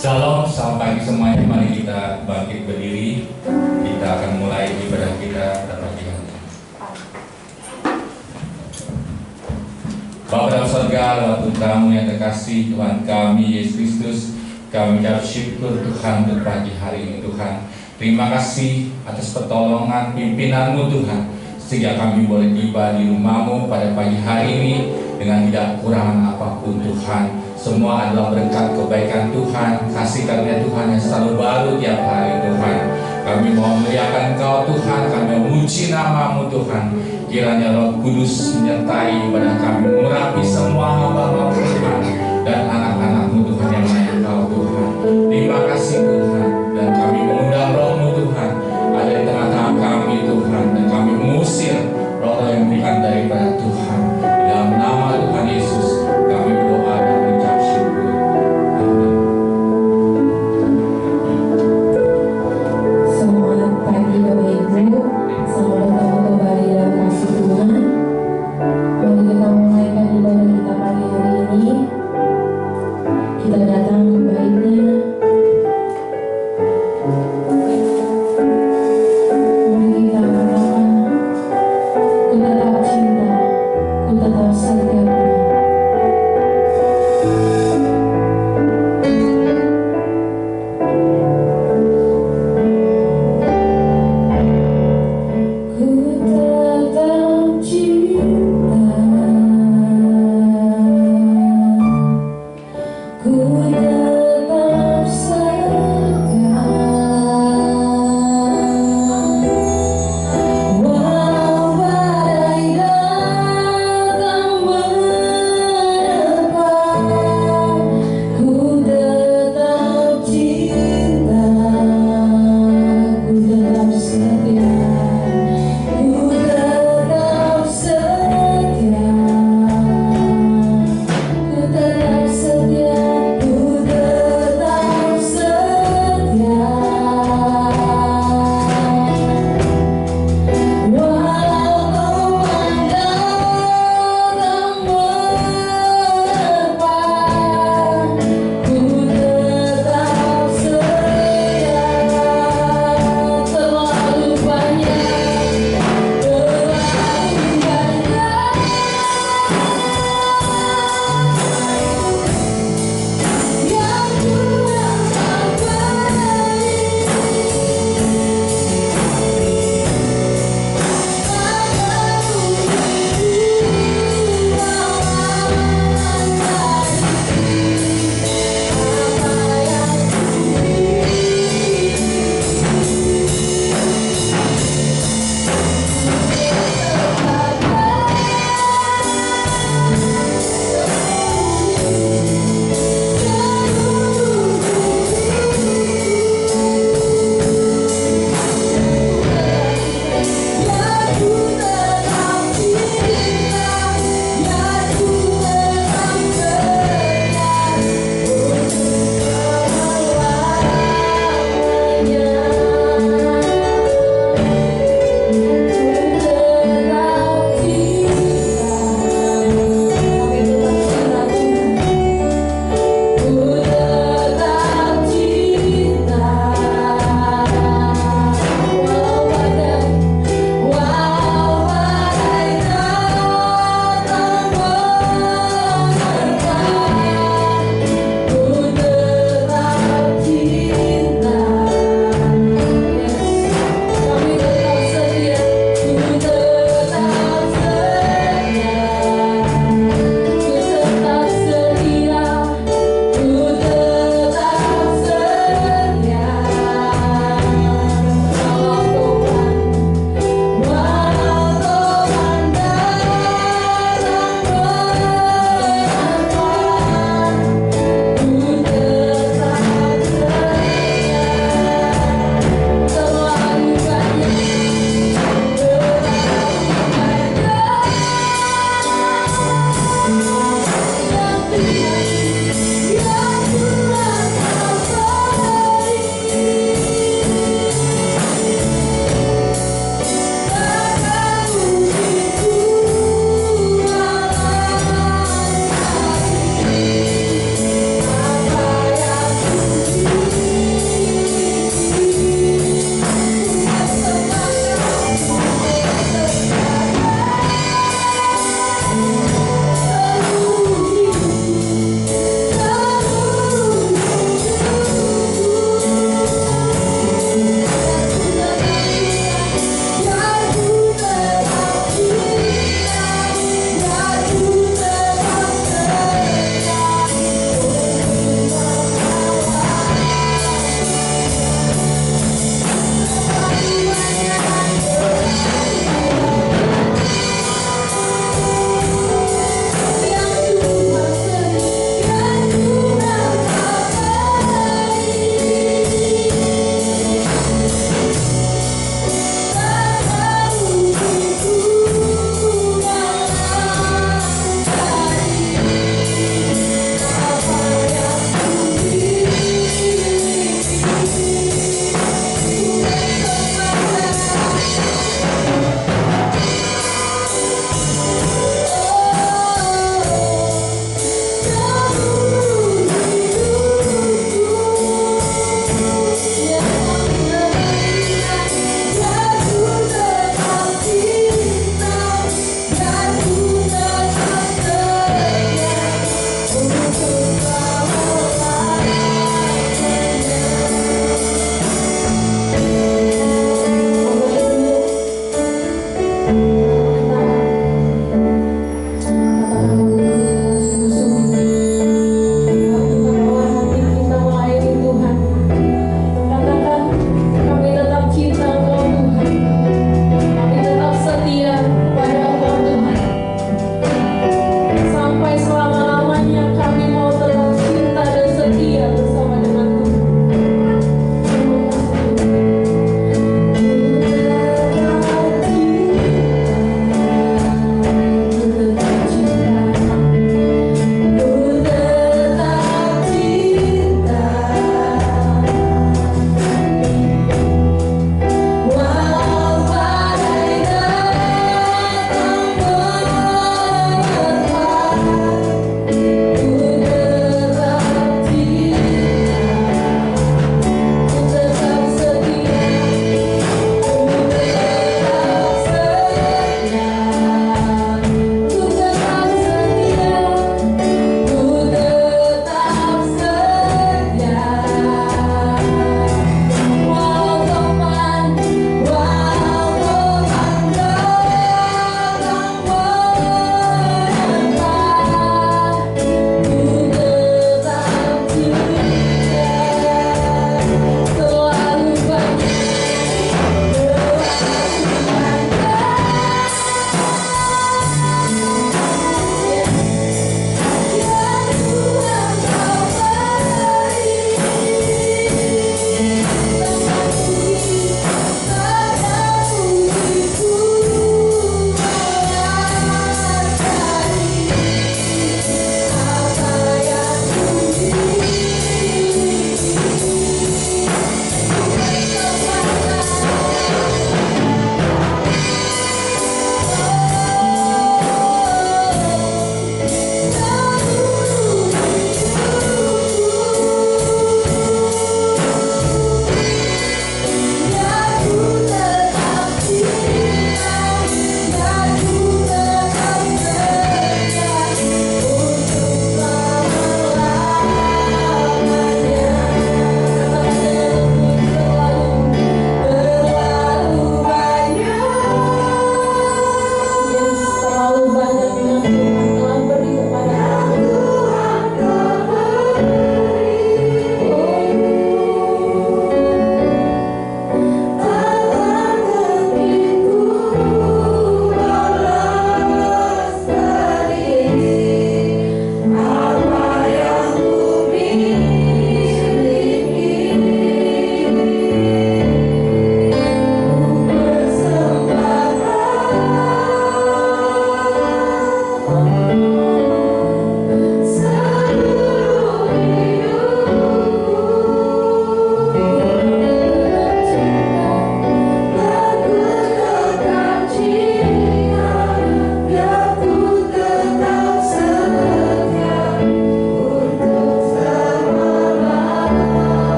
Shalom, selamat pagi semuanya. Mari kita bangkit berdiri. Kita akan mulai ibadah kita pada pagi hari. Bapa dalam surga, lewat Putramu yang terkasih, Tuhan kami Yesus Kristus, kami ucap syukur Tuhan untuk pagi hari ini Tuhan. Terima kasih atas pertolongan pimpinan-Mu Tuhan, sehingga kami boleh tiba di rumah-Mu pada pagi hari ini dengan tidak kurang apapun Tuhan. Semua adalah berkat kebaikan Tuhan, kasih karunia Tuhan yang selalu baru tiap hari Tuhan. Kami mau memuliakan Engkau Tuhan, kami memuji nama-Mu Tuhan. Kiranya Roh Kudus menyertai ibadah kami, mengurapi semua hamba-Mu Tuhan dan anak-anak-Mu Tuhan yang lain Engkau Tuhan. Terima kasih Tuhan, dan kami mengundang Roh-Mu Tuhan ada di tengah-tengah kami Tuhan, dan kami mengusir roh-roh yang bukan daripada Tuhan. Dalam nama Tuhan Yesus kami berdoa dan mengucap syukur. Amin. Selamat pagi Bapak Ibu, selamat datang kembali dalam kasih Tuhan. Mari kita mulaikan ibadah kita pagi hari ini. Kita datang ke baitnya. Mari kita katakan, ku tetap cinta, ku tetap setia Tuhan. Ku tetap cinta, ku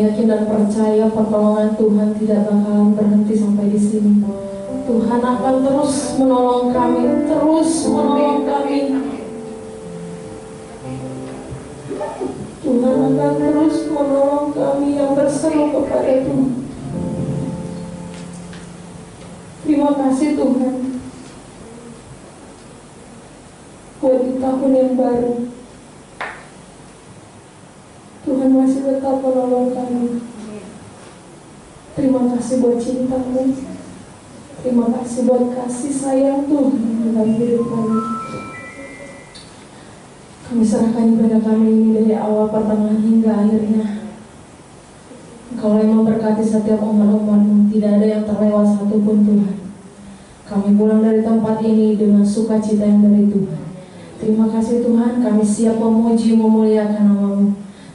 Kami yakin dan percaya pertolongan Tuhan tidak bakalan berhenti sampai di sini. Tuhan akan terus menolong kami, terus menolong kami. Tuhan akan terus menolong kami yang berseru kepada Tuhan. Terima kasih Tuhan buat di tahun yang baru. Tuhan masih tetap menolong kami. Terima kasih buat cinta-Mu. Terima kasih buat kasih sayang Tuhan dalam hidup kami. Kami serahkan ibadah kami ini dari awal, pertengahan hingga akhirnya. Engkau yang memberkati setiap umat-umat-Mu, tidak ada yang terlewat satupun Tuhan. Kami pulang dari tempat ini dengan sukacita yang dari Tuhan. Terima kasih Tuhan, kami siap memuji memuliakan nama-Mu.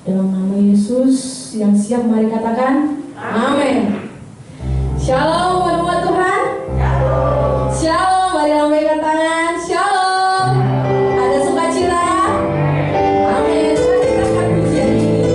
Dalam nama Yesus yang siap, mari katakan amin. Shalom umat Tuhan. Shalom, mari lambaikan tangan. Shalom. Ada sukacita. Amin. Mari kita akan pujian ini.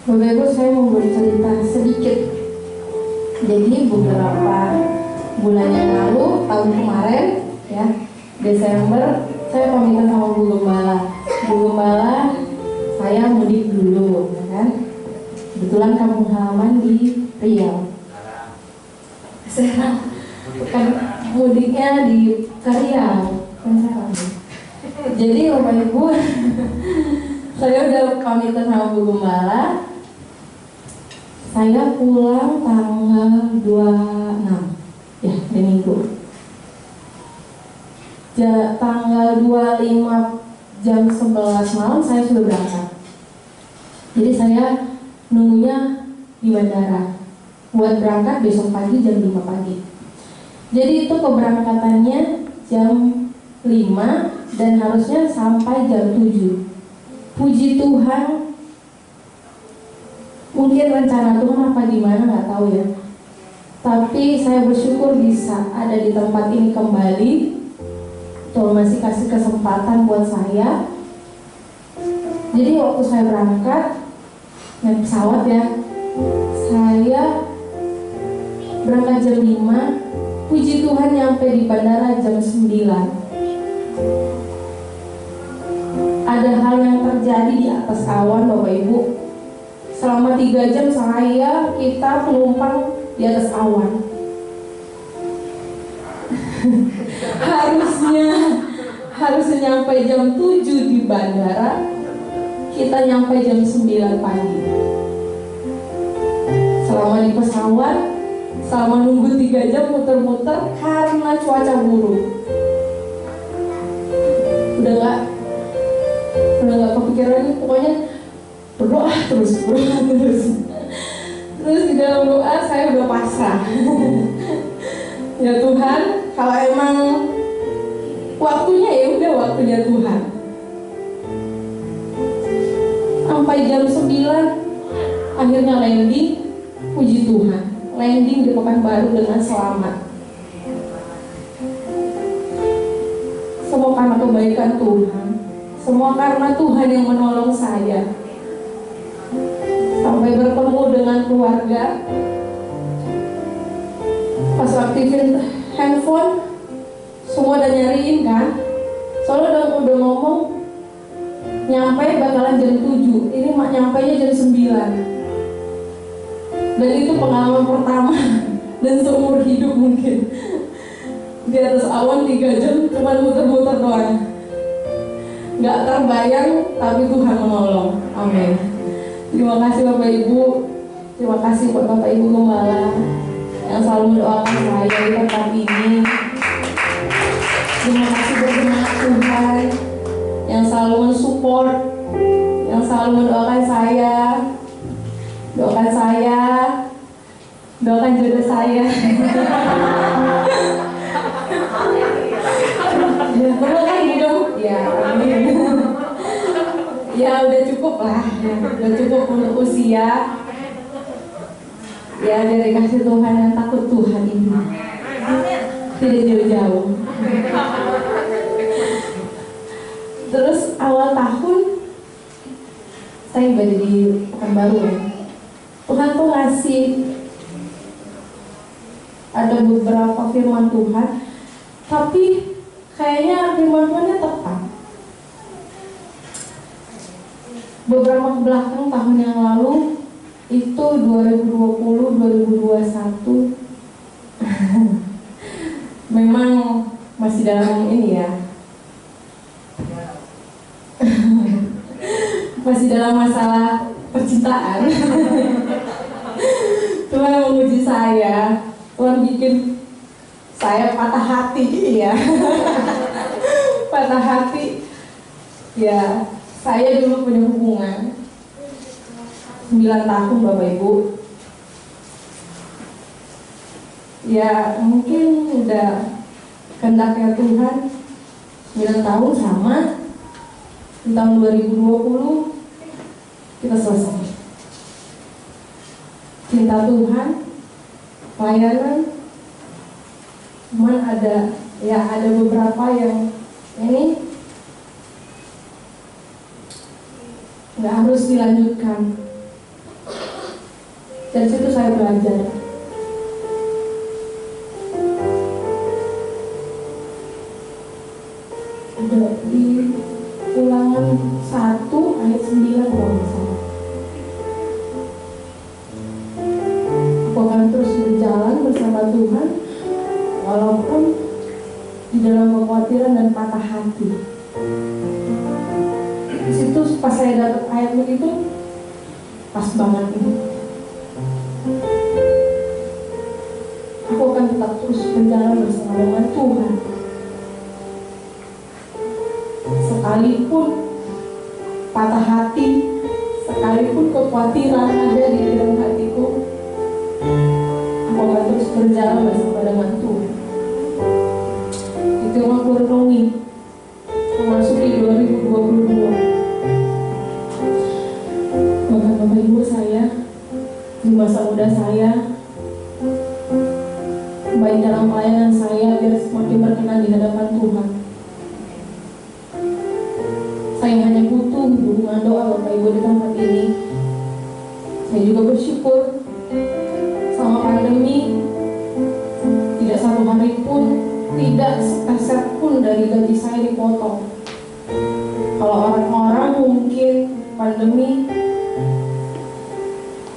Bapak Ibu, saya mau bercerita sedikit. Jadi beberapa bulan yang lalu, tahun kemarin ya, Desember, saya pamitan sama Bu Gembala. Bu Gembala, saya mudik dulu, ya kan? Kebetulan kampung halaman di Riau. Saya kan mudiknya di Riau, jadi Bapak Ibu, saya udah pamitan sama Bu Gembala. Saya pulang tanggal 26, ya, hari Minggu. Tanggal 25 jam 11 malam saya sudah berangkat. Jadi saya nunggunya di bandara buat berangkat besok pagi jam 5 pagi. Jadi itu keberangkatannya jam 5 dan harusnya sampai jam 7. Puji Tuhan, mungkin rencana Tuhan apa gimana nggak tahu ya. Tapi saya bersyukur bisa ada di tempat ini kembali. Tuhan masih kasih kesempatan buat saya. Jadi waktu saya berangkat naik pesawat ya, saya berangkat jam 5. Puji Tuhan nyampe di bandara jam 9. Ada hal yang terjadi di atas awan Bapak Ibu. Selama 3 jam kita penumpang di atas awan. harusnya nyampe jam 7 di bandara, kita nyampe jam 9 pagi. Selama di pesawat, selama nunggu 3 jam muter-muter karena cuaca buruk. Udah gak kepikiran, pokoknya berdoa terus. Terus di dalam doa saya udah pasrah. Ya Tuhan, kalau emang waktunya ya udah waktunya Tuhan. Sampai jam 9 akhirnya landing. Puji Tuhan, landing di Pekanbaru dengan selamat. Semua karena kebaikan Tuhan, semua karena Tuhan yang menolong saya. Sampai bertemu dengan keluarga, pas aktifin handphone, semua udah nyariin kan. Soalnya udah ngomong nyampe bakalan jam 7, ini nyampainya jam 9. Dan itu pengalaman pertama dan seumur hidup mungkin. Di atas awan 3 jam cuma muter-muter doang. Gak terbayang, tapi Tuhan menolong. Amin. Terima kasih Bapak Ibu. Terima kasih buat Bapak Ibu Gembala yang selalu mendoakan saya di tempat ini. Terima kasih buat jemaat Tuhan yang selalu mensupport, yang selalu mendoakan saya. Doakan saya, doakan jodoh saya. Ya, perlu kan hidup? Ya, amin. Ya udah cukup lah, udah cukup untuk usia. Ya dari kasih Tuhan yang takut Tuhan ini tidak jauh-jauh. Terus awal tahun saya ibadah di Pekanbaru ya. Tuhan tuh ngasih ada beberapa firman Tuhan, tapi kayaknya firman Tuhannya tepat. Beberapa ke belakang tahun yang lalu itu 2020-2021 memang masih dalam ini ya. Masih dalam masalah percintaan. Tuhan menguji saya, Tuhan bikin saya patah hati ya. Patah hati ya. Saya dulu punya hubungan 9 tahun Bapak Ibu. Ya mungkin udah kehendaknya Tuhan 9 tahun sama. Di tahun 2020 kita selesai. Cinta Tuhan, pelayanan, cuman ada beberapa yang ini nggak harus dilanjutkan. Dari situ saya belajar. Ada di Ulangan 1 ayat 9 kalau nggak salah. Aku akan terus berjalan bersama Tuhan walaupun di dalam kekhawatiran dan patah hati. Di situ pas saya dapat ayat begitu, pas banget ini. Aku akan tetap terus berjalan bersama dengan Tuhan. Sekalipun patah hati, sekalipun kekhawatiran ada di dalam hatiku, aku akan terus berjalan bersama dengan Tuhan. Itu yang aku renungi memasuki 2022. Bapak Ibu saya, di masa muda saya, baik dalam pelayanan saya, biar semakin berkenan di hadapan Tuhan. Saya hanya butuh dukungan doa Bapak Ibu di tempat ini. Saya juga bersyukur sama pandemi, tidak satu hari pun, tidak sepeser pun dari gaji saya dipotong. Kalau orang-orang mungkin pandemi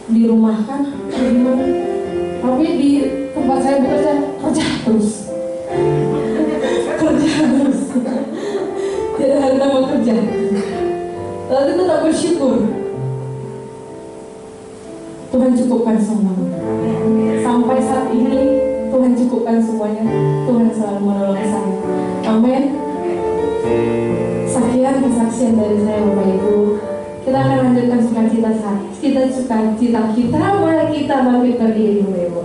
dirumahkan atau gimana, tapi di tempat saya bekerja, kerja terus. Tidak ada nama kerja. Lalu tetap bersyukur. Tuhan cukupkan semua. Sampai saat ini Tuhan cukupkan semuanya. Tuhan selalu menolong saya. Amin. Sekian kesaksian dari saya Bapak Ibu. Kita akan lanjutkan sukacita kita. Mari kita bangkit berdiri Bapak Ibu.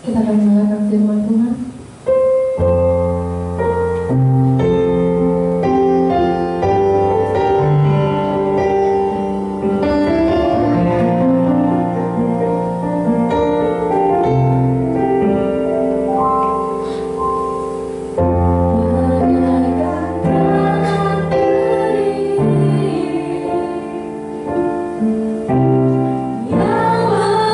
Kita akan mendengarkan firman Tuhan. Yang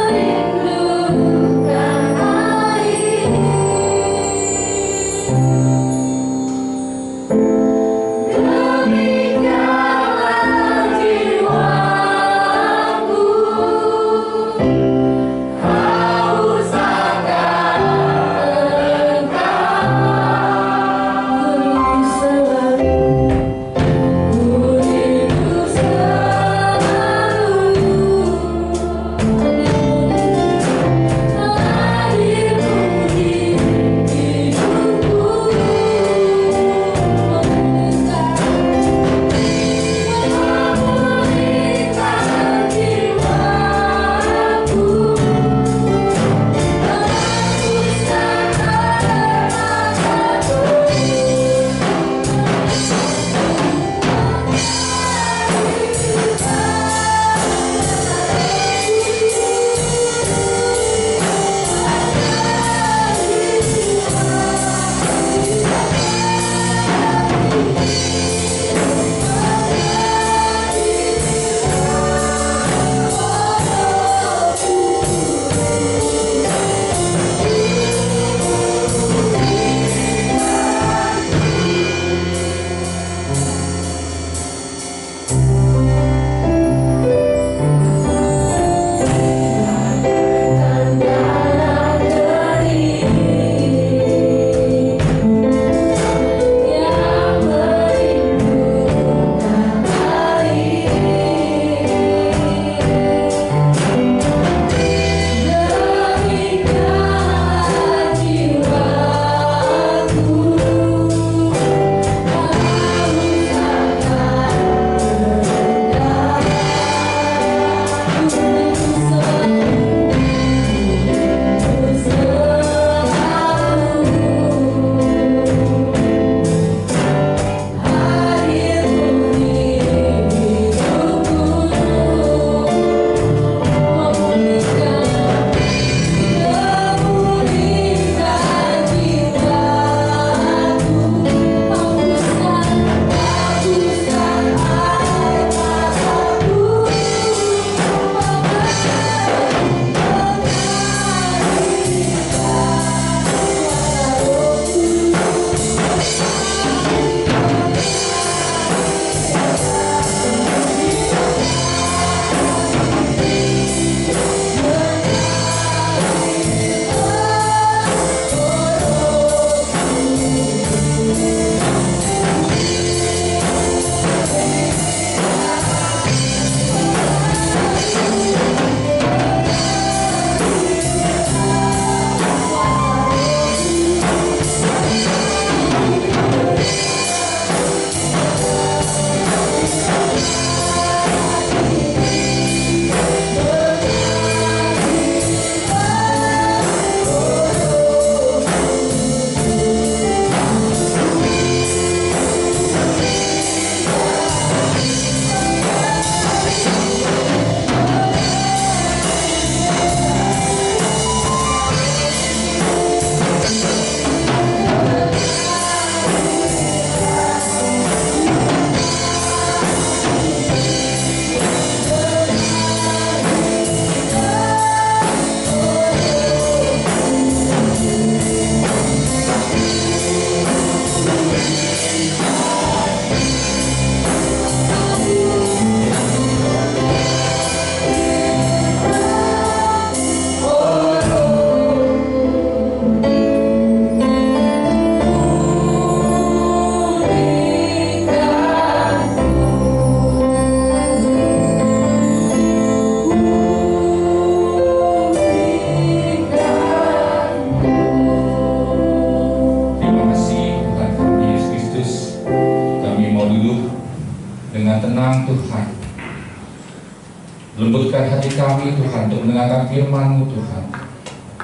kami Tuhan untuk mendengarkan firman-Mu Tuhan.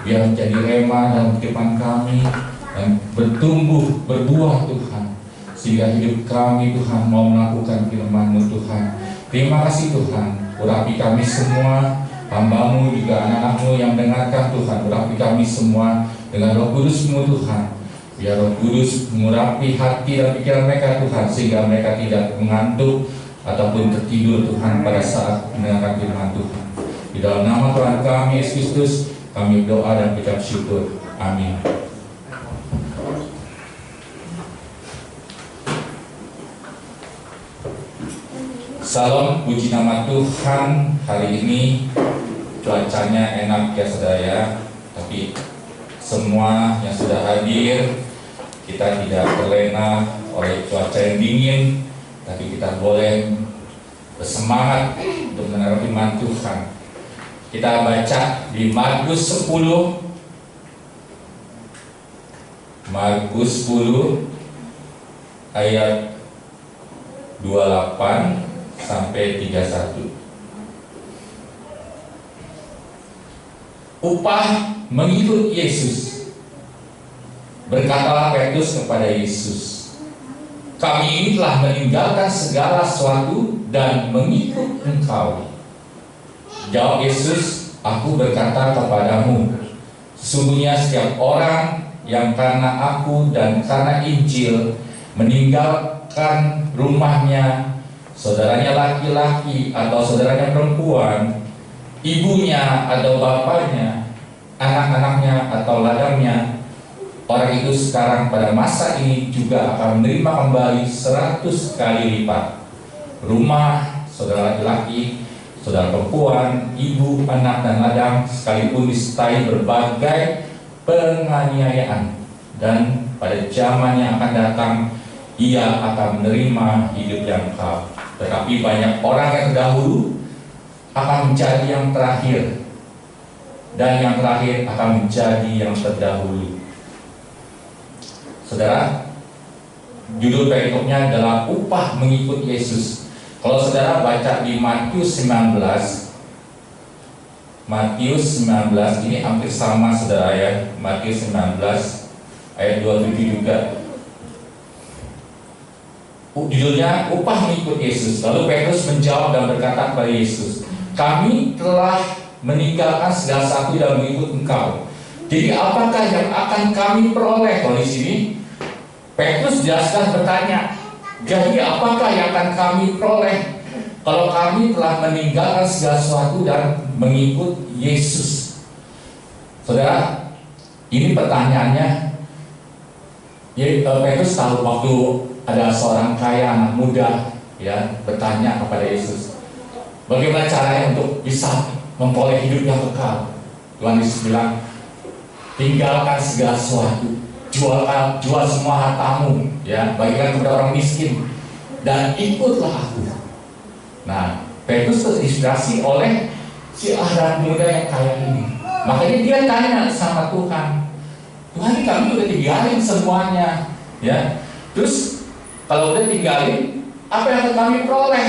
Biar menjadi rema dalam kehidupan kami dan bertumbuh, berbuah Tuhan, sehingga hidup kami Tuhan mau melakukan firman-Mu Tuhan. Terima kasih Tuhan, urapi kami semua, hamba-Mu juga anak-anak-Mu yang mendengarkan Tuhan. Urapi kami semua dengan Roh Kudus-Mu Tuhan. Biar Roh Kudus mengurapi hati dan pikiran mereka Tuhan, sehingga mereka tidak mengantuk ataupun tertidur Tuhan pada saat mendengarkan firman Tuhan. Di dalam nama Tuhan kami Yesus Kristus, kami berdoa dan ucap syukur. Amin. Salam, puji nama Tuhan. Hari ini cuacanya enak ya saudara ya. Tapi semua yang sudah hadir, kita tidak terlena oleh cuaca yang dingin, tapi kita boleh bersemangat untuk mendengar firman Tuhan. Kita baca di Markus 10 ayat 28 sampai 31. Upah mengikut Yesus. Berkatalah Petrus kepada Yesus, kami ini telah meninggalkan segala sesuatu dan mengikut Engkau. Jawab Yesus, aku berkata kepadamu, sesungguhnya setiap orang yang karena aku dan karena Injil meninggalkan rumahnya, saudaranya laki-laki atau saudaranya perempuan, ibunya atau bapaknya, anak-anaknya atau ladangnya, orang itu sekarang pada masa ini juga akan menerima kembali 100 kali lipat rumah, saudara laki-laki, saudara perempuan, ibu, anak, dan ladang, sekalipun disertai berbagai penganiayaan. Dan pada zaman yang akan datang, ia akan menerima hidup yang kekal. Tetapi banyak orang yang terdahulu akan menjadi yang terakhir, dan yang terakhir akan menjadi yang terdahulu. Saudara, judul perikopnya adalah upah mengikut Yesus. Kalau saudara baca di Matius 19 ini hampir sama saudara ya. Matius 19 ayat 27 juga. Judulnya upah mengikut Yesus. Lalu Petrus menjawab dan berkata kepada Yesus, kami telah meninggalkan segala sesuatu dan mengikut Engkau. Jadi apakah yang akan kami peroleh? Kalau di sini Petrus jelaskan bertanya, jadi apakah yang akan kami peroleh kalau kami telah meninggalkan segala sesuatu dan mengikut Yesus? Saudara, ini pertanyaannya. Petrus tahu waktu ada seorang kaya anak muda ya bertanya kepada Yesus, bagaimana caranya untuk bisa memperoleh hidup yang kekal? Tuhan Yesus bilang, tinggalkan segala sesuatu, jual semua hartamu, ya, bagikan kepada orang miskin, dan ikutlah aku. Nah, Petrus terinspirasi oleh si anak muda yang kaya ini. Makanya dia tanya sama Tuhan, Tuhan, kami udah tinggalin semuanya, ya. Terus kalau udah tinggalin, apa yang akan kami peroleh?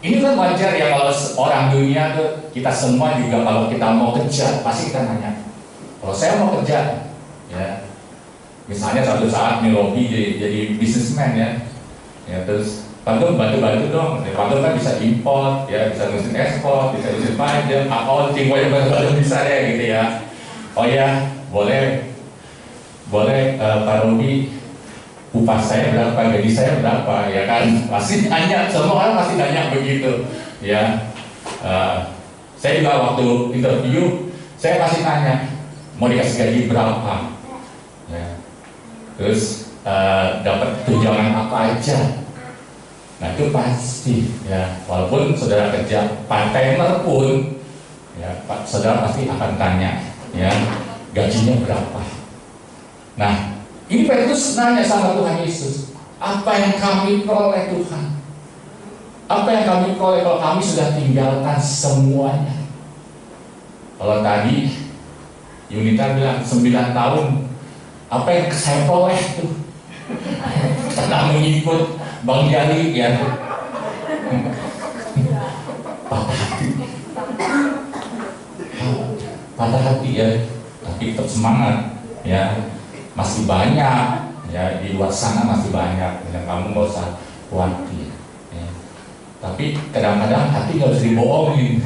Ini kan wajar ya kalau orang dunia tuh, kita semua juga kalau kita mau kerja pasti kita nanya, kalau saya mau kerja, ya. Misalnya suatu saat nih Robi jadi bisnismen ya terus Pantum bantu dong. Pantum kan bisa import, ya bisa ngurusin ekspor, bisa ngurusin pajak, accounting, bantu bisa deh gitu ya. Oh ya, boleh Pak Robi, upah saya berapa, gaji saya berapa, ya kan? Pasti nanya, semua orang pasti nanya begitu, ya. Saya juga waktu interview, saya pasti nanya, mau dikasih gaji berapa? Ya. Terus dapat tunjangan apa aja? Nah itu pasti ya, walaupun saudara kerja part-timer pun ya, saudara pasti akan tanya ya, gajinya berapa. Nah ini Petrus nanya sama Tuhan Yesus, apa yang kami peroleh Tuhan? Apa yang kami peroleh kalau kami sudah tinggalkan semuanya? Kalau tadi Yunita bilang 9 tahun, apa yang saya peroleh tuh? Karena mengikut Bang Jali ya, patah hati. patah hati ya, tapi tetap semangat ya, masih banyak ya di luar sana, masih banyak dan kamu nggak usah khawatir ya. Tapi kadang-kadang hati nggak bisa dibohongin.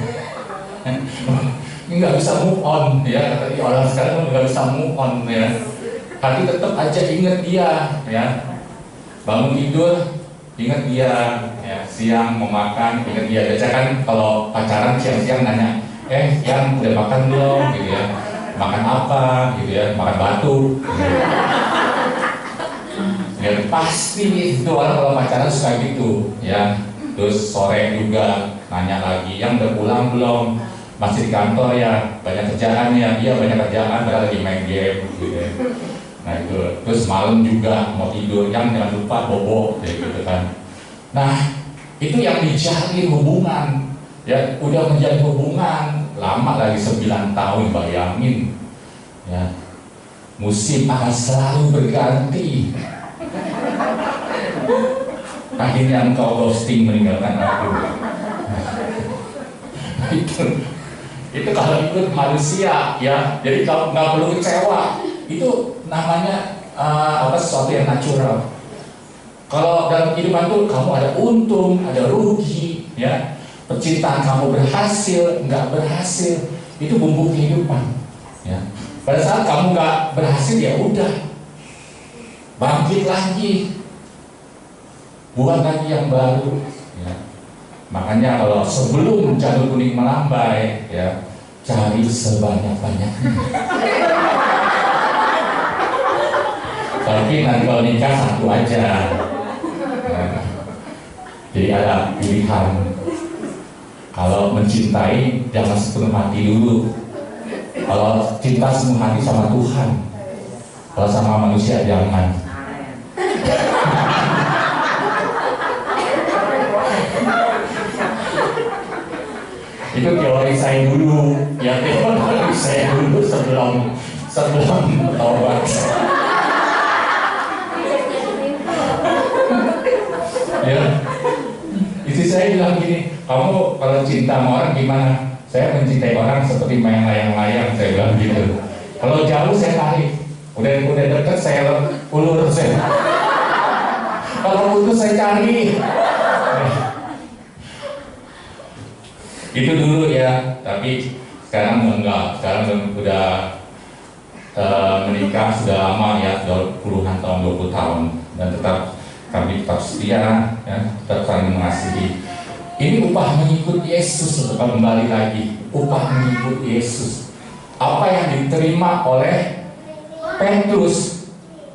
Ini nggak bisa move on ya, tadi orang sekarang nggak bisa move on ya. Hati tetap aja ingat dia ya, bangun tidur ingat dia ya, siang mau makan ingat dia. Biasa kan kalau pacaran siang-siang nanya, yang udah makan belum gitu ya, makan apa gitu ya, makan batu gitu. Ya pasti itu orang kalau pacaran suka gitu ya. Terus sore juga nanya lagi, yang udah pulang belum, masih di kantor ya, banyak kerjaan ya, iya banyak kerjaan, padahal lagi main game gitu ya. Nah itu, terus malam juga mau tidur, yang jangan lupa bobo gitu kan. Nah itu yang dijalin hubungan ya, udah menjalin hubungan lama lagi 9 tahun, bayangin ya, musim akan selalu berganti. Akhirnya engkau ghosting, meninggalkan aku. itu kalau ikut manusia ya, jadi kalau nggak perlu kecewa, itu namanya sesuatu yang natural. Kalau dalam kehidupan itu kamu ada untung, ada rugi ya, percintaan kamu berhasil, nggak berhasil, itu bumbu kehidupan ya. Pada saat kamu nggak berhasil ya udah, bangkit lagi, buat lagi yang baru ya. Makanya kalau sebelum janur kuning melambai ya, cari sebanyak-banyaknya. Tapi nanti kalau nikah satu aja ya. Jadi ada pilihan. Kalau mencintai jangan sepenuh hati dulu. Kalau cinta sepenuh hati sama Tuhan, kalau sama manusia jangan. Itu teori saya dulu ya, teori saya dulu sebelum tobat. Ya, istri saya bilang gini, kamu kalau cinta sama orang gimana? Saya mencintai orang seperti main layang-layang, saya bilang gitu. Kalau jauh saya tarik, udah dekat saya ulur saya. Kalau putus saya cari. Itu dulu ya, tapi sekarang enggak. Sekarang udah menikah sudah lama ya, sudah puluhan tahun, 20 tahun, dan kami tetap setia ya, tetap saling mengasihi. Ini upah mengikut Yesus, kembali lagi, upah mengikut Yesus. Apa yang diterima oleh Petrus,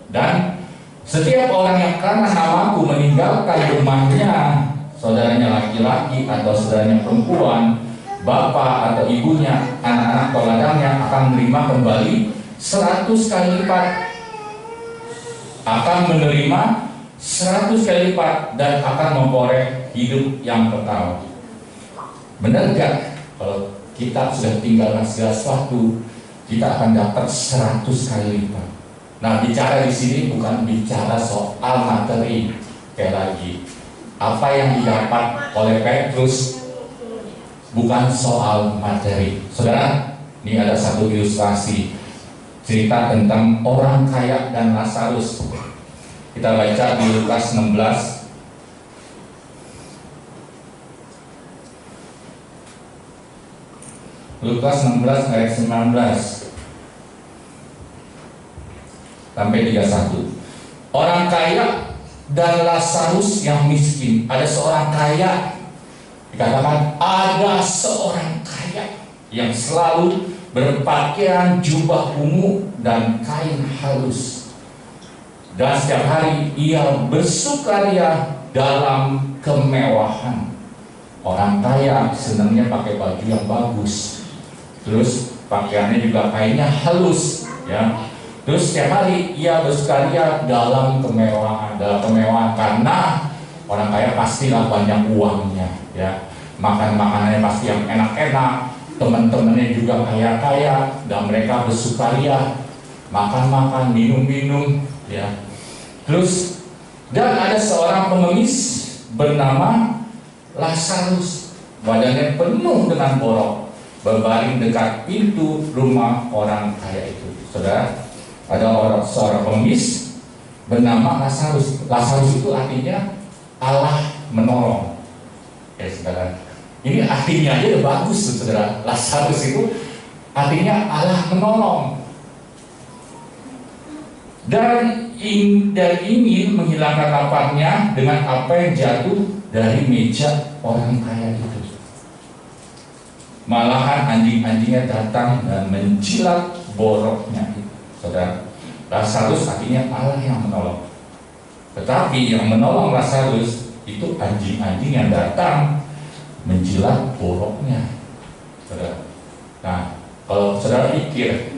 dan setiap orang yang karena namaku meninggalkan rumahnya, saudaranya laki-laki atau saudaranya perempuan, bapak atau ibunya, anak-anak atau ladangnya, akan menerima kembali 100 kali lipat. Akan menerima 100 kali lipat dan akan memperoleh hidup yang kekal. Benar gak? Kalau kita sudah tinggalkan segala sesuatu, kita akan dapat 100 kali lipat. Nah, bicara di sini bukan bicara soal materi. Kayak lagi, apa yang didapat oleh Petrus bukan soal materi. Saudara, ini ada satu ilustrasi cerita tentang orang kaya dan Lazarus. Kita baca di Lukas 16. Lukas 16 ayat 19 sampai 31. Orang kaya dan Lazarus yang miskin. Ada seorang kaya, dikatakan ada seorang kaya yang selalu berpakaian jubah ungu dan kain halus, dan setiap hari ia bersukaria dalam kemewahan. Orang kaya senangnya pakai baju yang bagus, terus pakaiannya juga kainnya halus ya. Terus setiap hari ia bersukaria dalam kemewahan, karena orang kaya pastilah banyak uangnya ya. Makan makanannya pasti yang enak-enak, teman-temannya juga kaya-kaya, dan mereka bersukaria makan-makan, minum-minum ya. Terus, dan ada seorang pengemis bernama Lazarus, badannya penuh dengan borok. berbaring dekat pintu rumah orang kaya itu. Saudara, ada seorang pengemis bernama Lazarus. Lazarus itu artinya Allah menolong. Ya saudara, ini artinya aja udah bagus tuh, saudara. Lazarus itu artinya Allah menolong. Dan ingin menghilangkan laparnya dengan apa yang jatuh dari meja orang kaya itu. Malahan anjing-anjingnya datang dan menjilat boroknya. Saudara, Lazarus artinya Allah yang menolong. Tetapi yang menolong Lazarus itu anjing-anjing yang datang menjilat boroknya. Saudara. Nah, kalau saudara pikir,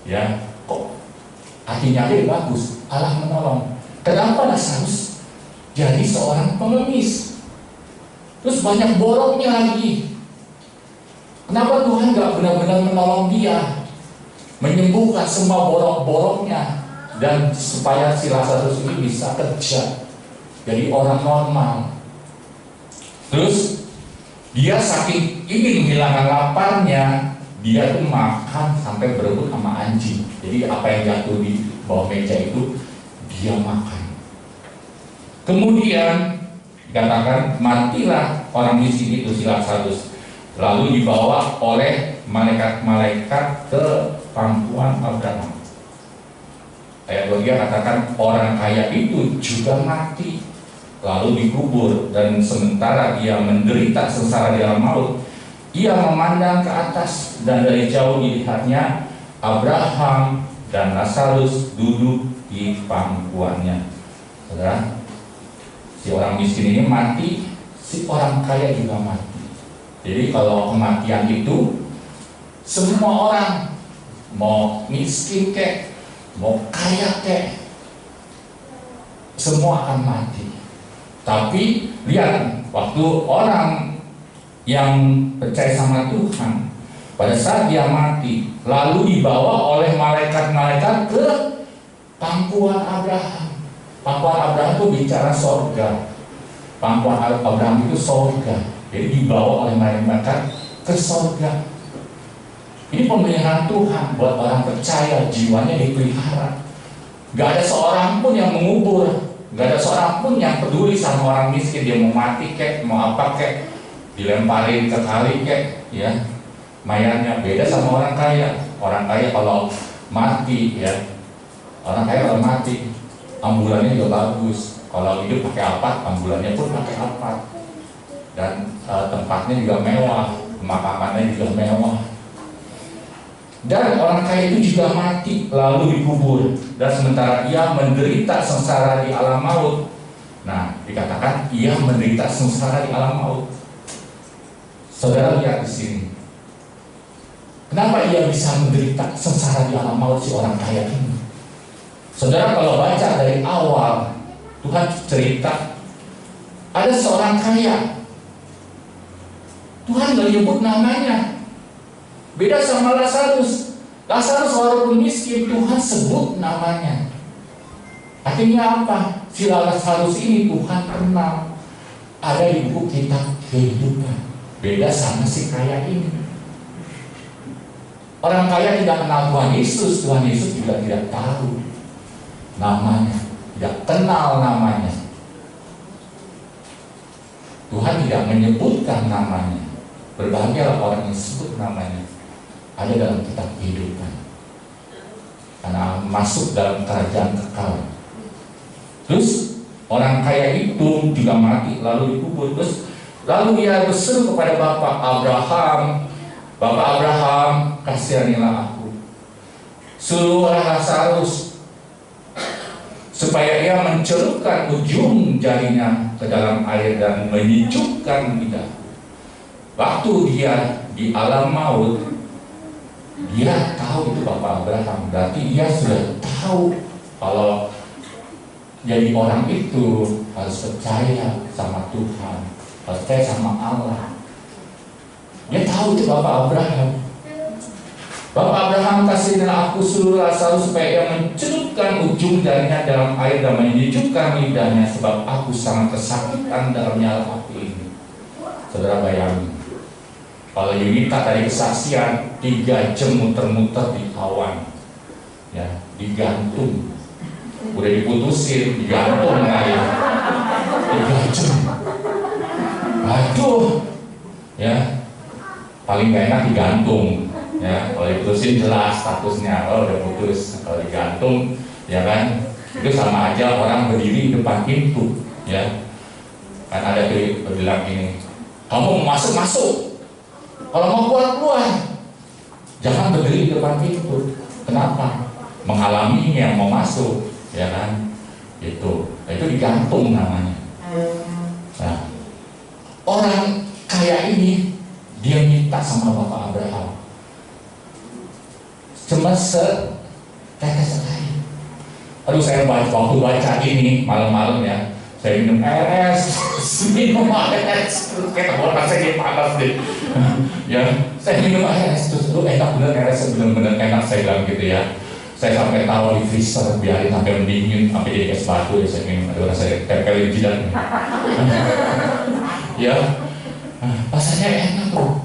ya kok artinya aja bagus, Allah menolong. Kenapa Lazarus jadi seorang pengemis? Terus banyak boroknya lagi. Kenapa Tuhan gak benar-benar menolong dia, menyembuhkan semua borok-boroknya, dan supaya si Lazarus ini bisa kerja jadi orang normal? Terus dia saking ingin menghilangkan laparnya, dia tuh makan sampai berebut sama anjing. Jadi apa yang jatuh di bawah meja itu dia makan. Kemudian dikatakan matilah orang miskin itu, si Lazarus, lalu dibawa oleh malaikat-malaikat ke pangkuan Abraham. Ayat 2 katakan orang kaya itu juga mati lalu dikubur, dan sementara ia menderita sengsara di alam maut, ia memandang ke atas, dan dari jauh dilihatnya Abraham dan Lazarus duduk di pangkuannya. Saudara, si orang miskin ini mati, si orang kaya juga mati. Jadi kalau kematian itu semua orang, mau miskin kek, mau kaya kek, semua akan mati. Tapi lihat, waktu orang yang percaya sama Tuhan, pada saat dia mati, lalu dibawa oleh malaikat-malaikat ke pangkuan Abraham. Pangkuan Abraham itu bicara sorga. Pangkuan Abraham itu sorga. Jadi dibawa oleh malaikat ke sorga. Ini pemeliharaan Tuhan buat orang percaya, jiwanya dipelihara. Gak ada seorang pun yang mengubur, gak ada seorang pun yang peduli sama orang miskin. Dia mau mati kek, mau apa kek, dilemparin ke kali kek, ya, mayatnya. Beda sama orang kaya. Orang kaya kalau mati, ya, orang kaya kalau mati, ambulannya juga bagus. Kalau hidup pakai apa, ambulannya pun pakai apa. Dan tempatnya juga mewah, pemakamannya juga mewah. Dan orang kaya itu juga mati lalu dikubur, dan sementara ia menderita sengsara di alam maut. Nah, dikatakan ia menderita sengsara di alam maut. Saudara lihat di sini. Kenapa ia bisa menderita sengsara di alam maut, si orang kaya ini? Saudara, kalau baca dari awal, Tuhan cerita ada seorang kaya. Tuhan gak nyebut namanya. Beda sama Lazarus. Lazarus walaupun miskin, Tuhan sebut namanya. Artinya apa? Si Lazarus ini Tuhan kenal, ada di buku kitab kehidupan. Beda sama si kaya ini. Orang kaya tidak kenal Tuhan Yesus. Tuhan Yesus juga tidak tahu namanya, tidak kenal namanya. Tuhan tidak menyebutkan namanya. Berbahagialah orang yang sebut namanya, ada dalam kitab kehidupan, karena masuk dalam kerajaan kekal. Terus orang kaya itu juga mati lalu dikubur. Terus lalu ia berseru kepada Bapak Abraham, Bapak Abraham, kasihanilah aku, suruhlah Lazarus supaya ia mencelupkan ujung jarinya ke dalam air dan menyejukkan lidahku. Waktu dia di alam maut, dia tahu itu Bapak Abraham. Berarti dia sudah tahu kalau jadi orang itu harus percaya sama Tuhan, percaya sama Allah. Dia tahu itu Bapak Abraham. Bapak Abraham, kasihanilah aku, suruh Lazarus supaya ia mencelupkan ujung jarinya dalam air dan menyejukkan lidahnya, sebab aku sangat kesakitan dalam nyala api ini. Saudara bayangin, Kalau Yunita tadi kesaksian 3 jam muter-muter di awan, ya, digantung, udah diputusin, digantung aja 3 jam. Aduh, ya, paling gak enak digantung, ya. Kalau diputusin jelas statusnya, oh udah putus. Kalau digantung, ya kan, itu sama aja orang berdiri di depan pintu, ya. Kan ada tuh bilang gini, kamu mau masuk, kalau mau keluar, jangan berdiri di depan pintu. Kenapa? Menghalangi yang mau masuk, ya kan? Itu digantung namanya. Nah, orang kaya ini dia minta sama Bapak Abraham, cuma setetes air. Aduh, saya waktu baca ini malam-malam ya, saya minum air es, terus kayak orang saya jadi panas deh. Ya, saya minum air es, terus enak bener air es, bener-bener enak, saya bilang gitu ya. Saya sampai taruh di freezer, biarin sampai mendingin, sampai jadi es batu ya saya minum. Aduh, saya tempelin jidatnya. Ya, rasanya enak loh.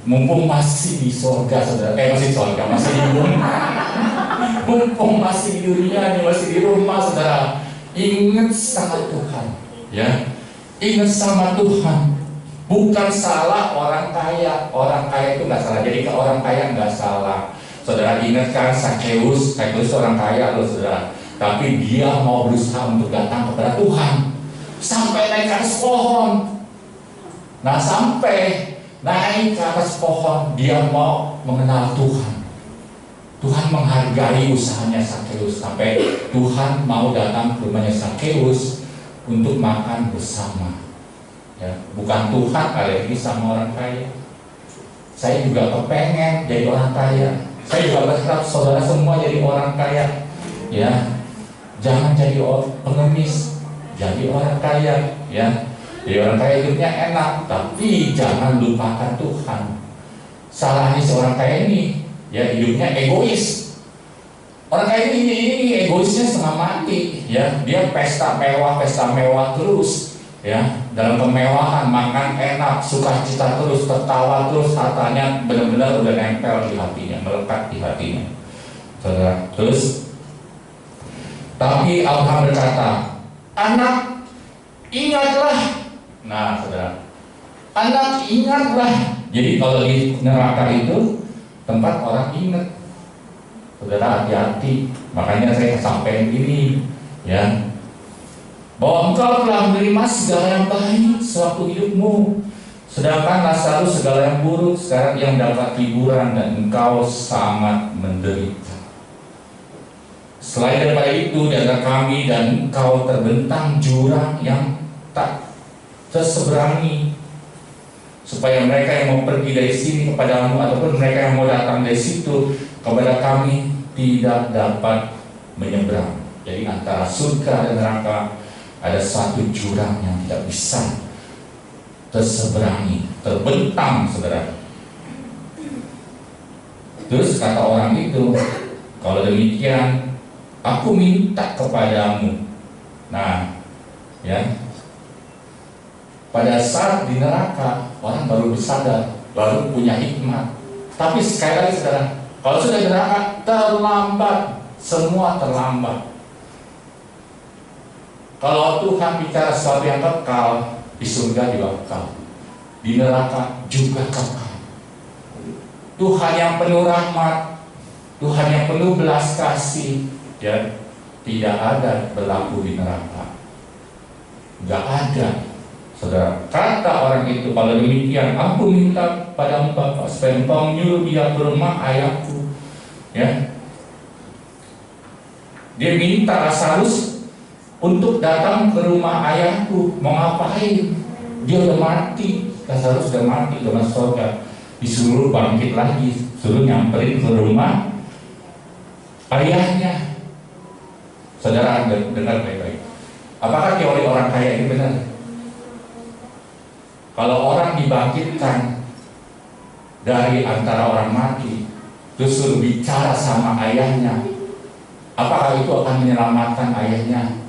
Mumpung masih di surga, saudara. Masih di surga, masih di bumi. Mumpung masih di dunia nih, masih di rumah, saudara. Ingat sama Tuhan, ya. Ingat sama Tuhan. Bukan salah orang kaya. Orang kaya itu nggak salah. Jadi ke orang kaya nggak salah. Saudara ingatkan Sakeus orang kaya loh, saudara. Tapi dia mau berusaha untuk datang kepada Tuhan. Sampai naik ke atas pohon. Nah, sampai naik ke atas pohon, dia mau mengenal Tuhan. Tuhan menghargai usahanya Sakeus, sampai Tuhan mau datang ke rumahnya Sakeus untuk makan bersama. Ya, bukan Tuhan alergi sama orang kaya. Saya juga kepengen jadi orang kaya. Saya juga berharap saudara semua jadi orang kaya. Ya, jangan jadi pengemis, jadi orang kaya. Ya, jadi orang kaya hidupnya enak, tapi jangan lupakan Tuhan. Salahnya seorang kaya ini, ya hidupnya egois. Orang kaya ini egoisnya setengah mati, ya. Dia pesta mewah terus, ya. Dalam kemewahan, makan enak, sukacita terus, tertawa terus, hartanya benar-benar udah nempel di hatinya, melekat di hatinya. Saudara, terus tapi Abraham berkata, anak, ingatlah. Nah, saudara, anak, ingatlah. Jadi kalau di neraka itu tempat orang ingat. Saudara, hati-hati. Makanya saya sampaikan ini, ya, bahwa engkau telah menerima segala yang baik sewaktu hidupmu, sedangkan Lazarus segala yang buruk sekarang yang dapat hiburan, dan engkau sangat menderita. Selain daripada itu, di antara kami dan engkau terbentang jurang yang tak terseberangi, supaya mereka yang mau pergi dari sini kepadamu, ataupun mereka yang mau datang dari situ kepada kami, tidak dapat menyeberang. Jadi antara surga dan neraka ada satu jurang yang tidak bisa terseberangi, terbentang, saudara. Terus kata orang itu, kalau demikian, aku minta kepadamu. Nah, ya, pada saat di neraka orang baru bersadar, baru punya hikmat. Tapi sekali lagi, saudara, kalau sudah di neraka terlambat, semua terlambat. Kalau Tuhan bicara sesuatu yang kekal, di surga juga kekal, di neraka juga kekal. Tuhan yang penuh rahmat, Tuhan yang penuh belas kasih, ya, tidak ada berlaku di neraka. Gak ada, saudara. Kata orang itu, kalau demikian, aku minta padamu Bapa, supaya engkau menyuruh dia ke rumah ayahku. Ya, dia minta Lazarus untuk datang ke rumah ayahku. Mau ngapain? Dia udah mati, Lazarus udah mati, udah masuk surga. Disuruh bangkit lagi, suruh nyamperin ke rumah ayahnya. Saudara dengar baik-baik. Apakah teori orang kaya ini benar? Kalau orang dibangkitkan dari antara orang mati, terus suruh bicara sama ayahnya, apakah itu akan menyelamatkan ayahnya?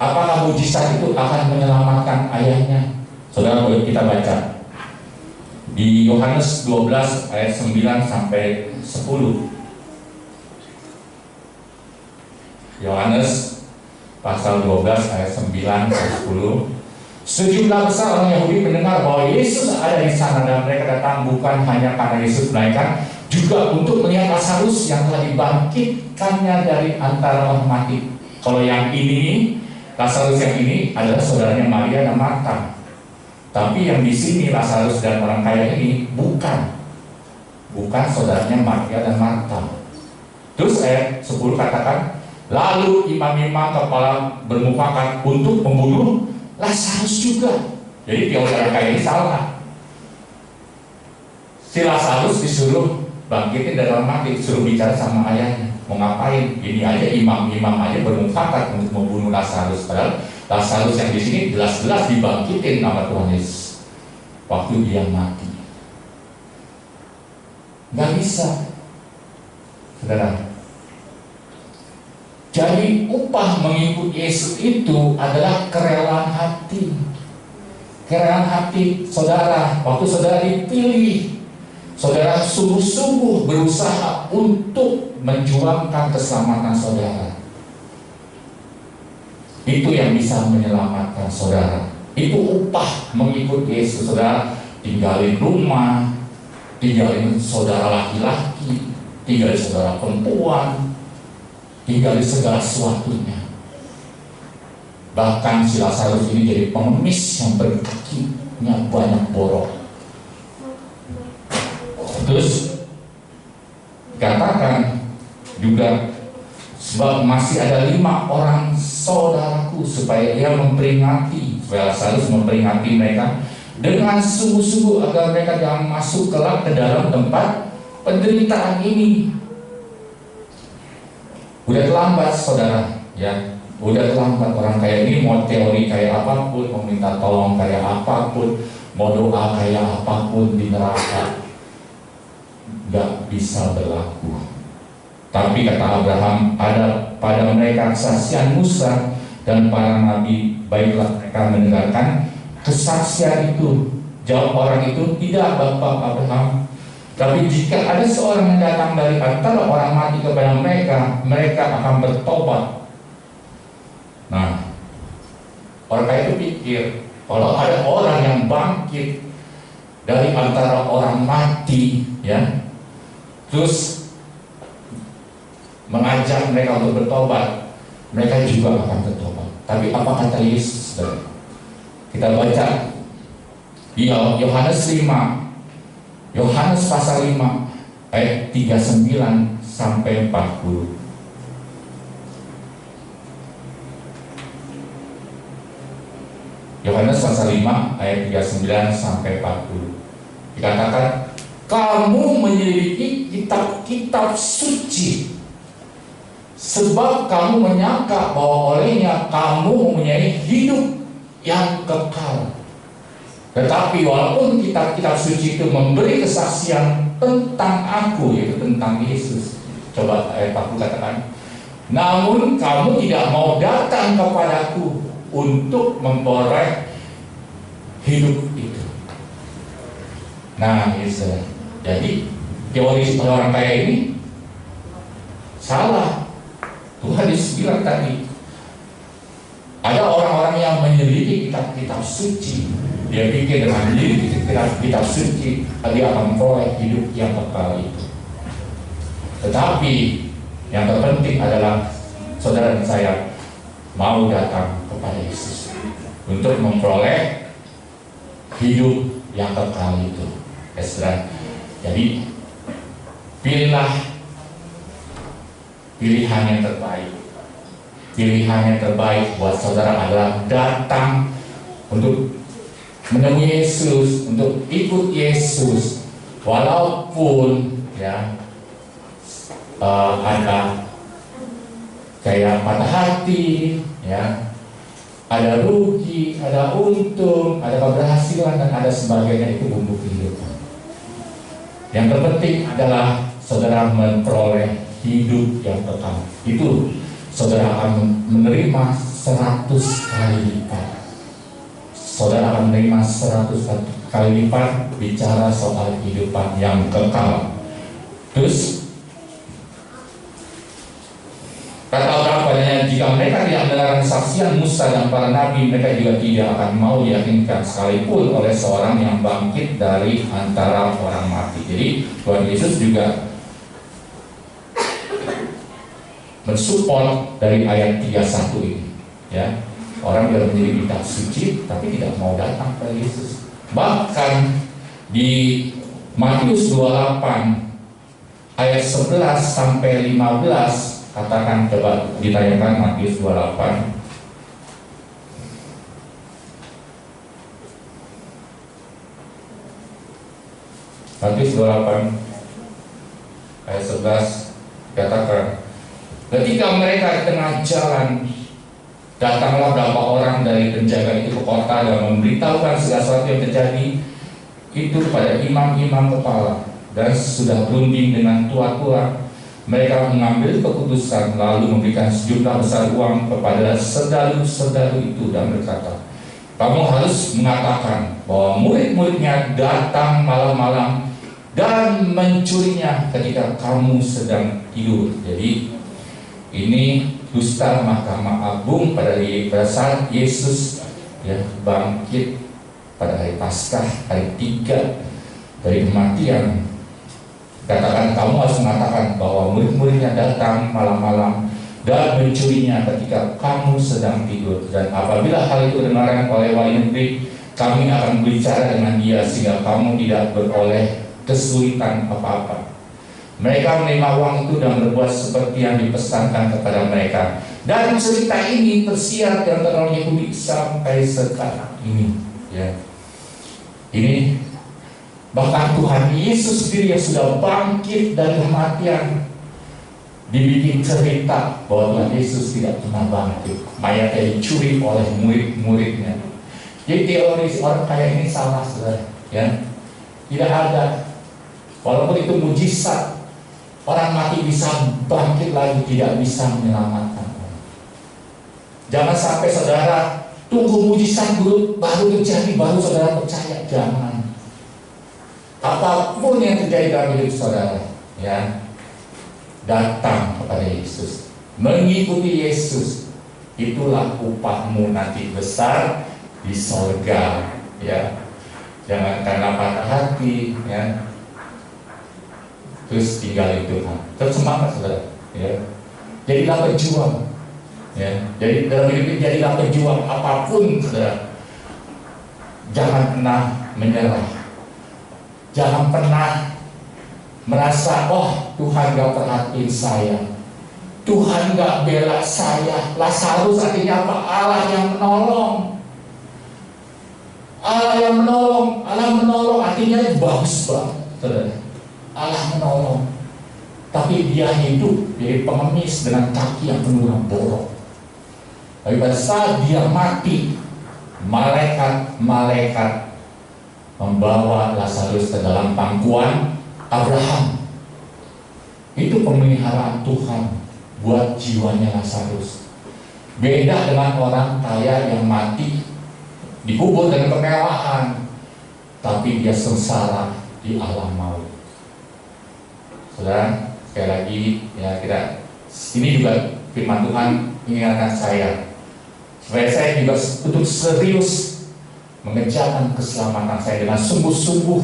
Apakah mujizat itu akan menyelamatkan ayahnya? Saudara, boleh kita baca Di Yohanes 12 ayat 9 sampai 10. Yohanes pasal 12 ayat 9 sampai 10. Sejumlah besar orang Yahudi mendengar bahwa Yesus ada di sana dan mereka datang bukan hanya karena Yesus menaikkan, juga untuk melihat Lazarus yang telah dibangkitkannya dari antara orang mati. Kalau yang ini, Lazarus yang ini adalah saudaranya Maria dan Marta. Tapi yang di sini Lazarus dan orang kaya ini bukan saudaranya Maria dan Marta. Terus ayat 10 katakan, lalu imam-imam kepala bermufakat untuk membunuh Lazarus juga. Jadi teori orang kaya ini salah. Si Lazarus disuruh bangkitin dari orang mati, disuruh bicara sama ayahnya. Mau ngapain? Ini aja imam-imam aja bermufakat untuk membunuh Lazarus. Padahal Lazarus yang di sini jelas-jelas dibangkitin sama Tuhan Yesus waktu dia mati. Nggak bisa, saudara. Jadi upah mengikut Yesus itu adalah kerelaan hati. Kerelaan hati saudara. Waktu saudara dipilih, saudara sungguh-sungguh berusaha untuk menjuangkan keselamatan saudara. Itu yang bisa menyelamatkan saudara. Itu upah mengikut Yesus. Saudara tinggalin rumah, tinggalin saudara laki-laki, tinggalin saudara perempuan, tinggalin segala sesuatunya. Bahkan si Lazarus ini jadi pengemis yang berkakinya banyak borok. Terus katakan juga, sebab masih ada 5 orang saudaraku, supaya Lazarus memperingati mereka dengan sungguh-sungguh agar mereka jangan masuk kelak ke dalam tempat penderitaan ini. Udah terlambat saudara, ya. Udah terlambat. Orang kayak ini mau teori kayak apapun, mau minta tolong kayak apapun, mau doa kayak apapun di neraka, gak bisa berlaku. Tapi kata Abraham, ada pada mereka kesaksian Musa dan para nabi, baiklah mereka mendengarkan kesaksian itu. Jawab orang itu, tidak Bapak Abraham. Tapi jika ada seorang yang datang dari antara orang mati kepada mereka, mereka akan bertobat. Nah, orang kaya itu pikir, kalau ada orang yang bangkit dari antara orang mati, ya, terus mengajak mereka untuk bertobat, mereka juga akan bertobat. Tapi apa kata Yesus? Kita baca di Yohanes 5. Yohanes pasal 5 ayat 39 sampai 40. Yohanes pasal 5 ayat 39 sampai 40. Dikatakan, kamu menyelidiki kitab-kitab suci, sebab kamu menyangka bahwa olehnya kamu mempunyai hidup yang kekal. Tetapi walaupun kitab-kitab suci itu memberi kesaksian tentang aku, yaitu tentang Yesus. Coba ayat 40 katakan, namun kamu tidak mau datang kepadaku untuk memperoleh hidup itu. Nah, Yesus. Jadi teori orang kaya ini salah. Tuhan Yesus bilang tadi, ada orang-orang yang menyelidiki kitab-kitab suci. Dia pikir dengan diri kitab suci dia akan memperoleh hidup yang kekal itu. Tetapi yang terpenting adalah saudara dan saya mau datang kepada Yesus untuk memperoleh hidup yang kekal itu. Ya, saudara. Jadi pilihlah pilihan yang terbaik. Pilihan yang terbaik buat saudara adalah datang untuk menemui Yesus, untuk ikut Yesus, walaupun ya ada kayak patah hati, ya, ada rugi, ada untung, ada keberhasilan dan ada sebagainya, itu bumbu kehidupan. Yang terpenting adalah saudara memperoleh hidup yang kekal. Itu saudara akan menerima 100 kali lipat. saudara akan menerima 100 kali lipat bicara soal kehidupan yang kekal. Terus kata orang padanya, jika mereka tidak mendengarkan kesaksian Musa dan para nabi, mereka juga tidak akan mau diyakinkan sekalipun oleh seorang yang bangkit dari antara orang mati. Jadi Tuhan Yesus juga mensupport dari ayat 31 ini, ya. Orang yang menjadi kitab suci tapi tidak mau datang kepada Yesus. Bahkan di Matius 28 ayat 11 sampai 15, katakan, coba ditayangkan Matius 28. Matius 28 ayat 11 katakan, ketika mereka di tengah jalan, datanglah beberapa orang dari penjaga itu ke kota dan memberitahukan segala sesuatu yang terjadi itu kepada imam-imam kepala, dan sudah berunding dengan tua-tua. Mereka mengambil keputusan lalu memberikan sejumlah besar uang kepada serdaru-serdaru itu dan berkata, kamu harus mengatakan bahwa murid-muridnya datang malam-malam dan mencurinya ketika kamu sedang tidur. Jadi ini dusta Mahkamah Agung pada saat Yesus, ya, bangkit pada hari Paskah, hari 3 dari kematian. Katakan, kamu harus mengatakan bahwa murid-muridnya datang malam-malam dan mencurinya ketika kamu sedang tidur. Dan apabila hal itu didengarkan oleh wali negeri, kami akan berbicara dengan dia sehingga kamu tidak beroleh kesulitan apa-apa. Mereka menerima uang itu dan berbuat seperti yang dipesankan kepada mereka. Dan cerita ini tersiar di antara orang Yahudi sampai sekarang ini, ya. Ini bahkan Tuhan Yesus sendiri yang sudah bangkit dari kematian dibikin cerita bahwa Tuhan Yesus tidak pernah bangkit. Mayatnya dicuri oleh murid-muridnya. Jadi teori orang kaya ini salah, saudara, ya. Tidak ada. Walaupun itu mujizat, orang mati bisa bangkit lagi, tidak bisa menyelamatkan orang. Jangan sampai saudara tunggu mujizat dulu baru terjadi baru saudara percaya. Jangan. Apapun yang terjadi dalam hidup saudara, ya, datang kepada Yesus, mengikuti Yesus, itulah upahmu nanti besar di sorga, ya. Jangan karena patah hati, ya, terus tinggal Tuhan. Terus semangat saudara, ya. Jadilah pejuang, ya. Jadi dalam hidup ini jadilah pejuang apapun saudara. Jangan pernah menyerah. Jangan pernah merasa, oh Tuhan gak perhatiin saya, Tuhan gak bela saya. Lazarus artinya apa? Allah yang menolong. Allah yang menolong. Allah menolong artinya bagus banget, saudara. Allah menolong, tapi dia hidup jadi pengemis dengan kaki yang penuh dengan borok. Tapi pada saat dia mati, malaikat membawa Lazarus ke dalam pangkuan Abraham. Itu pemeliharaan Tuhan buat jiwanya Lazarus. Beda dengan orang kaya yang mati dikubur dengan kemewahan, tapi dia sengsara di alam maut. Saudara, sekali lagi, ya, ini juga firman Tuhan mengingatkan saya supaya saya juga untuk serius mengejarkan keselamatan saya dengan sungguh-sungguh.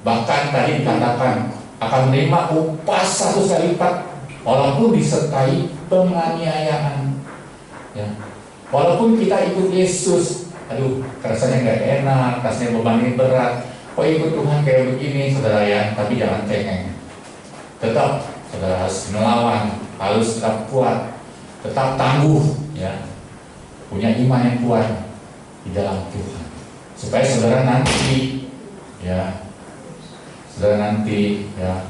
Bahkan tadi dikatakan akan menerima upah 100 kali lipat walaupun disertai penganiayaan, ya. Walaupun kita ikut Yesus, aduh rasanya nggak enak, rasanya bebannya berat, kok ikut Tuhan kayak begini, saudara, ya. Tapi jangan cengeng, tetap saudara harus melawan, harus tetap kuat, tetap tangguh, ya, punya iman yang kuat di dalam Tuhan, supaya saudara nanti, ya,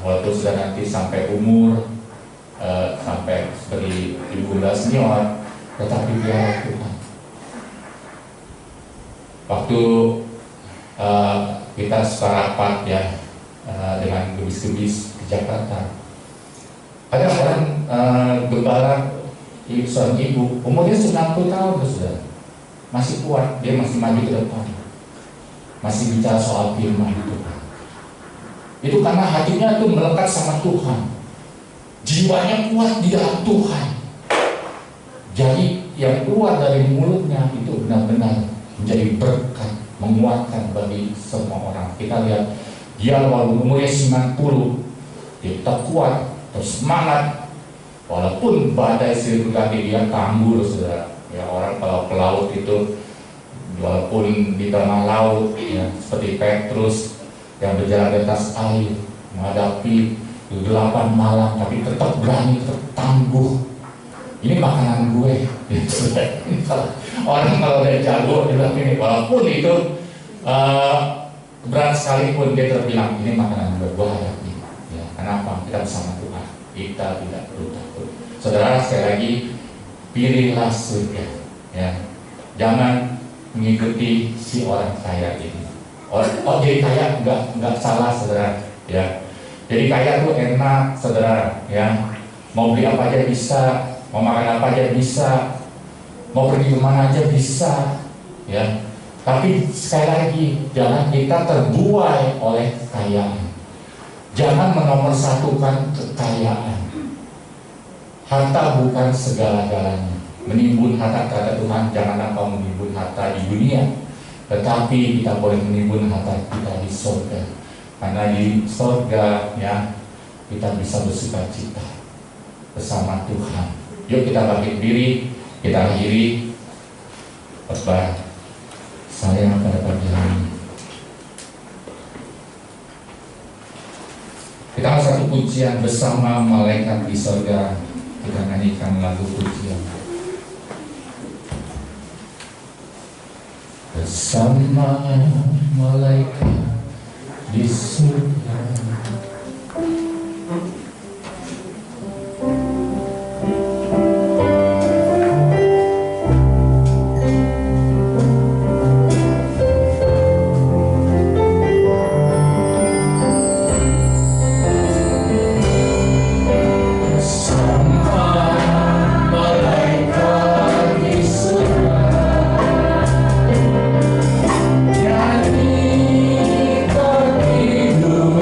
walaupun saudara nanti sampai umur sampai seperti ibu bunda senior, tetapi biar Tuhan. Waktu kita separapat, ya, dengan gebis-gebis di Jakarta, ada orang gembala seorang ibu umurnya 90 tahun, saudara, masih kuat, dia masih maju ke depan, masih bicara soal firman Tuhan. Itu karena hatinya itu melekat sama Tuhan, jiwanya kuat di dalam Tuhan. Jadi yang keluar dari mulutnya itu benar-benar menjadi berkat, menguatkan bagi semua orang. Kita lihat dia walaupun umurnya 90, dia tetap kuat, terus semangat. Walaupun badai silih berganti, dia tangguh, saudara. Ya, orang kalau ke laut itu, walaupun di tengah laut, ya, seperti Petrus yang berjalan di atas air, menghadapi 8 malam, tapi tetap berani, tetap tangguh. Ini makanan gue. Orang kalau udah jago, dia bilang ini, walaupun itu berat sekalipun, dia terbilang ini makanan gue hadapi. Ya, kenapa? Kita bersama Tuhan, kita tidak perlu takut. Saudara, sekali lagi, pilihlah surga. Ya, jangan mengikuti si orang kaya ini. Jadi kaya nggak salah, saudara. Ya, jadi kaya tuh enak, saudara. Ya, mau beli apa aja bisa, mau makan apa aja bisa, mau pergi kemana aja bisa. Ya, tapi sekali lagi, jangan kita terbuai oleh kekayaan. Jangan menomorsatukan kekayaan. Harta bukan segala-galanya. Menimbun harta, kata Tuhan, janganlah kau menimbun harta di dunia, tetapi kita boleh menimbun harta kita di surga. Karena di surga, ya, kita bisa bersuka cita bersama Tuhan. Yuk kita bangkit diri, kita akhiri khotbah saya pada pagi hari ini. Kita ada satu pujian bersama malaikat di surga. Kita nyanyikan lagu pujian. Bersama malaikat di surga. Nyanyikan hidup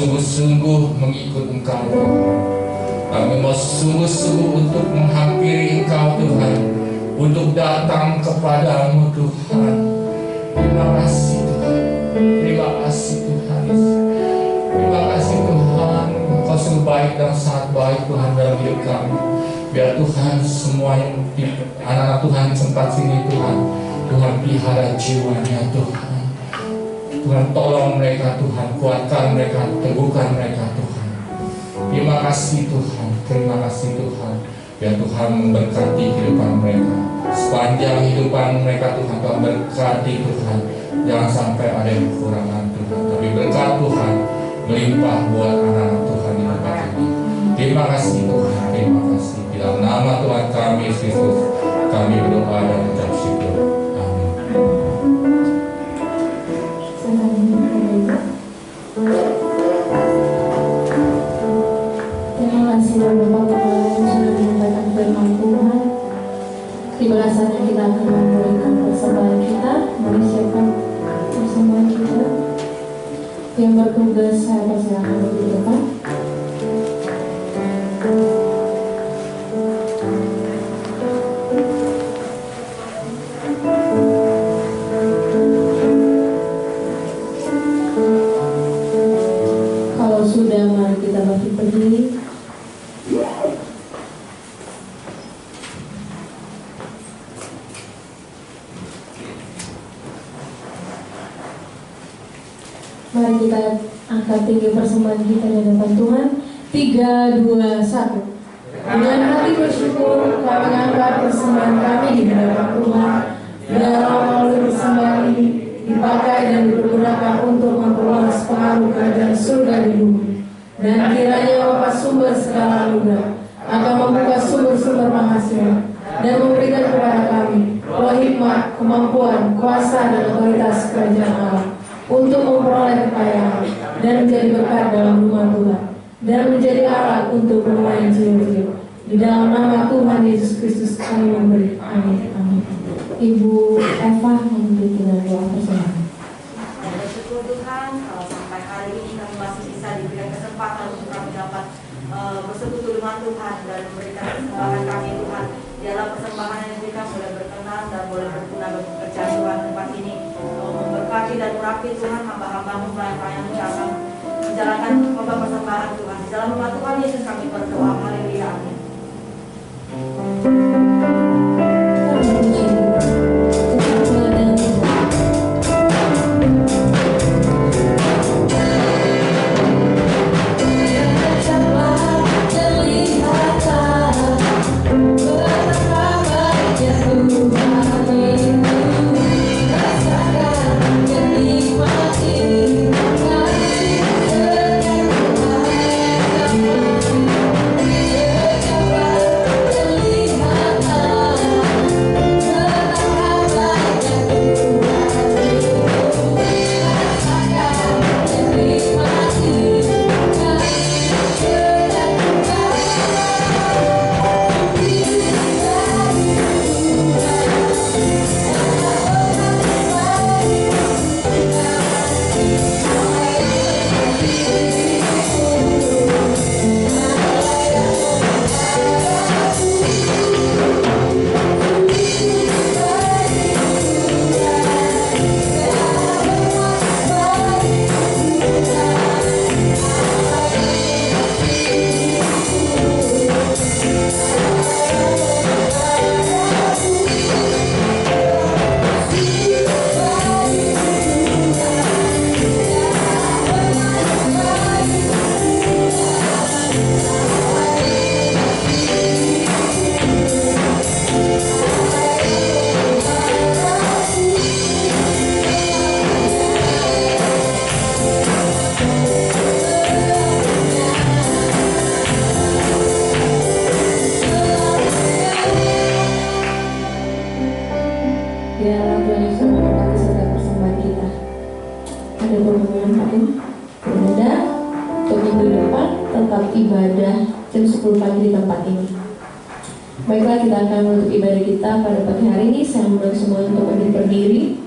sungguh-sungguh mengikut Engkau Tuhan. Kami mau sungguh-sungguh untuk menghampiri Engkau Tuhan, untuk datang kepadamu Tuhan. Terima kasih Tuhan, terima kasih Tuhan Yesus. Terima kasih Tuhan, Engkau sungguh baik dan sangat baik Tuhan dalam hidup kami. Biar Tuhan semua yang anak-anak Tuhan di tempat sini Tuhan, Tuhan pelihara jiwanya Tuhan. Tuhan tolong mereka Tuhan, kuatkan mereka, teguhkan mereka Tuhan. Terima kasih Tuhan, terima kasih Tuhan. Biar Tuhan memberkati kehidupan mereka. Sepanjang kehidupan mereka Tuhan, Tuhan berkati Tuhan. Jangan sampai ada yang kekurangan Tuhan, tapi berkat Tuhan melimpah buat anak-anak Tuhan di tempat ini. Terima kasih Tuhan, terima kasih. Dalam nama Tuhan kami Yesus Kristus, kami berdoa dan mengucap syukur. Amin. Terima kasih Bapak yang sudah menyampaikan firman Tuhan. Tiba saatnya kita akan memberikan persembahan kita, menyiapkan persembahan kita. Yang bertugas saya persilakan di depan. Kalau sudah, mari kita bangkit berdiri. Mari kita angkat tinggi persembahan kita di hadapan Tuhan. 3, 2, 1. Dengan hati bersyukur kami angkat persembahan kami di hadapan Tuhan. Biarlah melalui persembahan ini dipakai dan dipergunakan untuk memperluas pengaruh kerajaan surga di bumi. Dan kiranya Bapa sumber segala anugerah akan membuka sumber-sumber penghasil dan memberikan kepada kami roh hikmat, kemampuan, kuasa dan otoritas kerajaan Allah untuk memperoleh kekayaan dan menjadi berkat dalam rumah Tuhan dan menjadi alat untuk melayani jiwa-jiwa. Di dalam nama Tuhan Yesus Kristus kami memberi. Amin. Amin. Ibu Eva memberi dengan doa persembahan. Bersyukur Tuhan, sampai hari ini kami masih bisa diberikan kesempatan untuk kami dapat bersekutu dengan Tuhan dan memberikan persembahan kami Tuhan. Dialah persembahan yang diberikan boleh berkenan dan boleh berguna bagi pekerjaan Tuhan tempat ini. Memberkati dan merapi Tuhan hamba-hambamu yang akan menjalankan khotbah persembahan Tuhan. Di dalam nama Tuhan Yesus kami berdoa. Haleluya. Amin. Ibadah jam 10 pagi di tempat ini. Baiklah, kita akan menutup ibadah kita pada pagi hari ini. Saya mengundang semua untuk berdiri.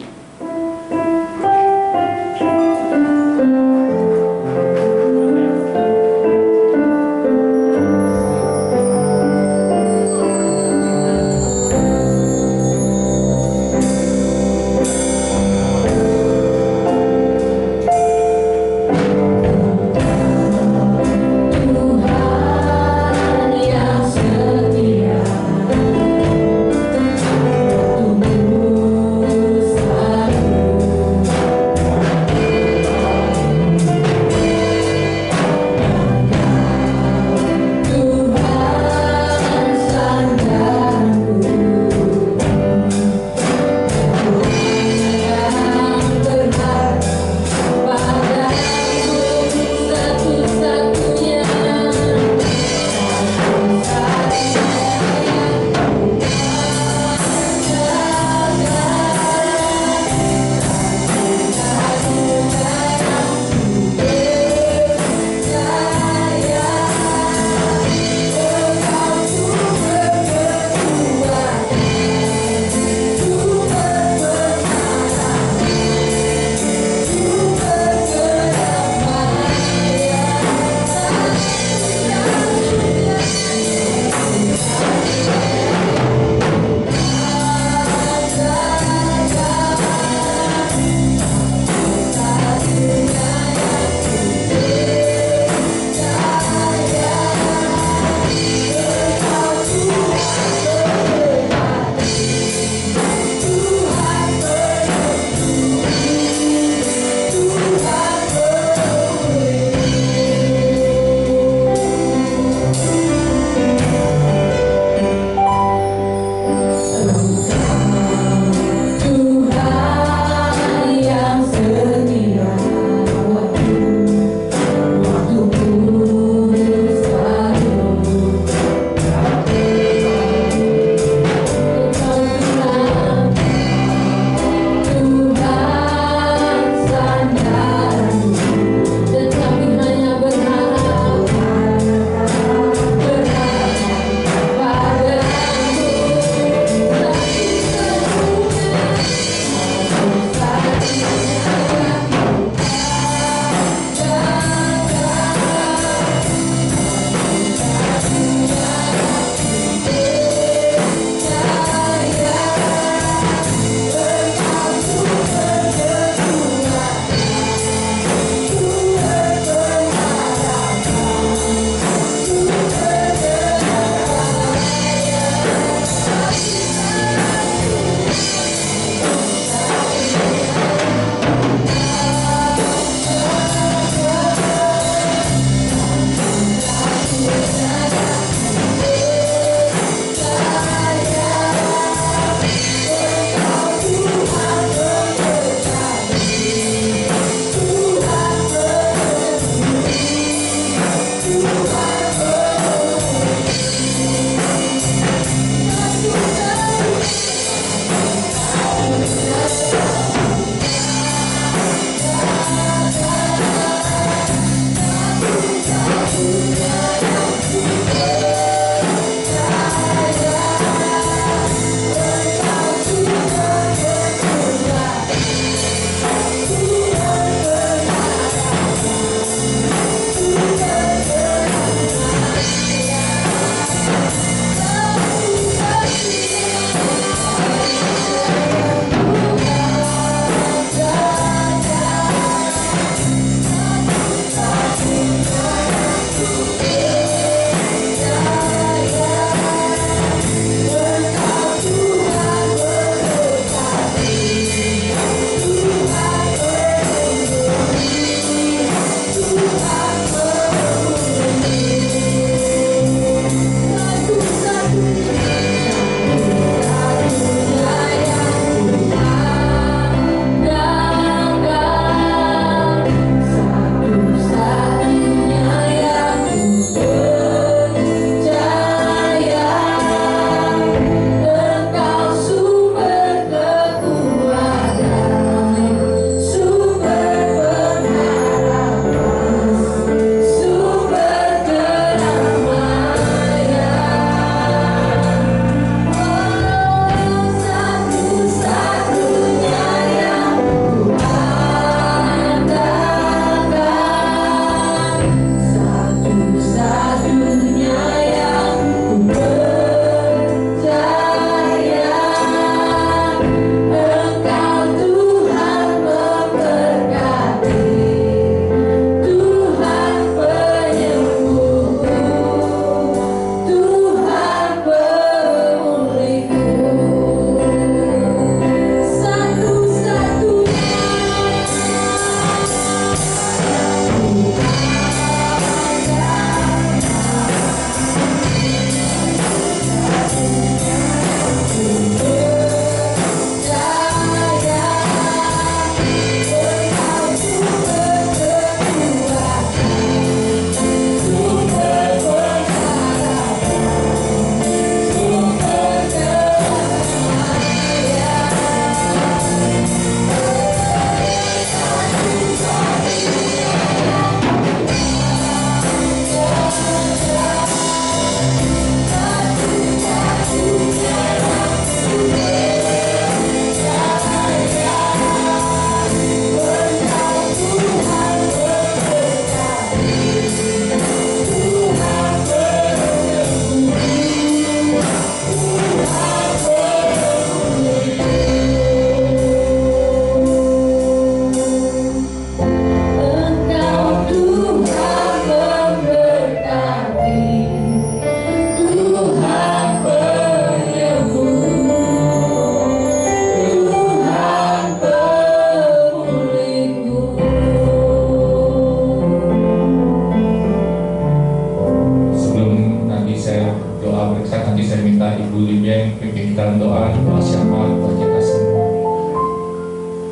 kita berdoa di bawah syafaat buat kita semua.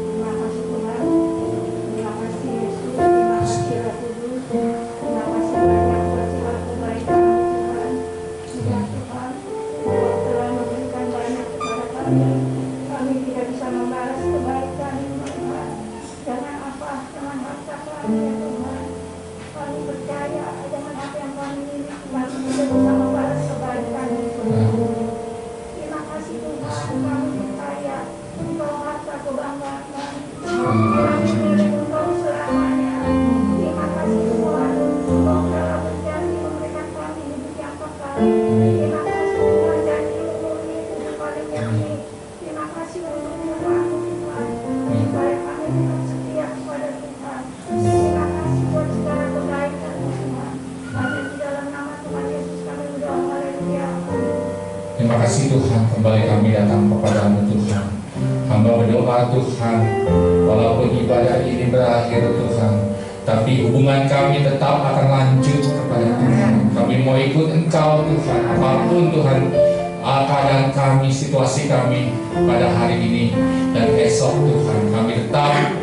Terima kasih Tuhan, terima kasih Yesus, terima kasih Roh Kudus, terima kasih banyak buat segala kebaikan Tuhan. Ya Tuhan, Engkau telah memberikan banyak kepada kami. Kami tidak bisa membalas kebaikan Tuhan. Jangan apa, jangan harta kami ya Tuhan. Kami percaya dengan apa yang kami miliki, kami tidak bisa membalas kebaikan Tuhan. Terima kasih Tuhan, kami percaya Engkau harta kebanggaan kami. Kami milik Engkau selamanya. Terima kasih Tuhan, Engkau telah berjanji memberikan kami hidup yang kekal. Terima kasih Tuhan, janji-Mu itu kepada kami. Terima kasih untuk firman-Mu Tuhan, supaya kami tetap setia kepada Tuhan. Terima kasih buat segala kebaikan-Mu Tuhan. Hanya di dalam nama Tuhan Yesus kami berdoa, haleluya. Terima kasih Tuhan, kembali kami datang kepada-Mu Tuhan. Hamba berdoa Tuhan, walaupun ibadah ini berakhir Tuhan, tapi hubungan kami tetap akan lanjut kepada Tuhan. Kami mau ikut Engkau Tuhan, apapun Tuhan keadaan kami, situasi kami pada hari ini dan esok Tuhan. Kami tetap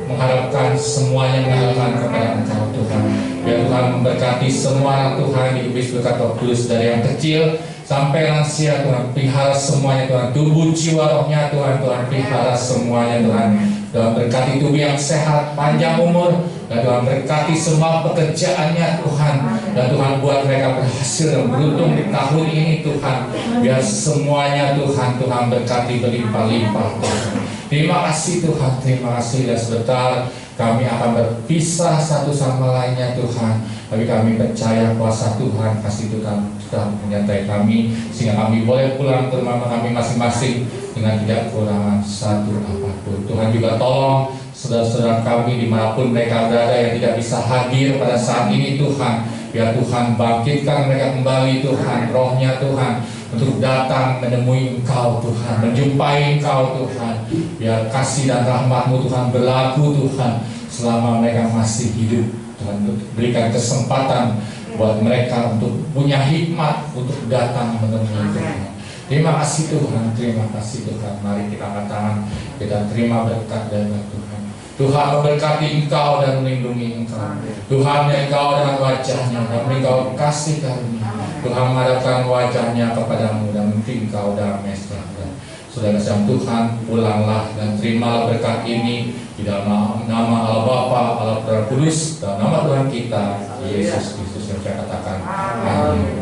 mengharapkan semuanya mengharapkan kepada Engkau Tuhan. Biar Tuhan memberkati semua anak Tuhan di Kubis Berkat Roh Kudus, dari yang kecil sampai lansia Tuhan. Pelihara semuanya Tuhan, tubuh jiwa rohnya Tuhan. Tuhan pelihara semuanya Tuhan. Tuhan berkati tubuh yang sehat, panjang umur. Dan Tuhan berkati semua pekerjaannya Tuhan. Dan Tuhan buat mereka berhasil dan beruntung di tahun ini Tuhan. Biar semuanya Tuhan, Tuhan berkati berlimpah-limpah Tuhan. Terima kasih Tuhan, terima kasih. Dan sebentar kami akan berpisah satu sama lainnya Tuhan. Tapi kami percaya kuasa Tuhan, kasih Tuhan sudah menyertai kami, sehingga kami boleh pulang ke rumah kami masing-masing dengan tidak kekurangan satu apapun. Tuhan juga tolong saudara-saudara kami dimanapun mereka berada yang tidak bisa hadir pada saat ini Tuhan. Biar Tuhan bangkitkan mereka kembali Tuhan, rohnya Tuhan, untuk datang menemui Engkau Tuhan, menjumpai Engkau Tuhan. Biar kasih dan rahmat-Mu Tuhan berlaku Tuhan selama mereka masih hidup Tuhan. Berikan kesempatan buat mereka untuk punya hikmat untuk datang menemui Tuhan. Terima kasih Tuhan, terima kasih Tuhan. Mari kita angkat tangan, kita terima berkat dari Tuhan. Tuhan memberkati Engkau dan melindungi Engkau. Tuhan Engkau dengan wajahnya dan Engkau kasih karunia. Tuhan menghadapkan wajahnya kepadamu dan memberi Engkau damai sejahtera. Saudara sayang Tuhan, pulanglah dan terimalah berkat ini di dalam nama Allah Bapa, Allah Putra Kudus, dan nama Tuhan kita Yesus Kristus yang saya katakan. Amin.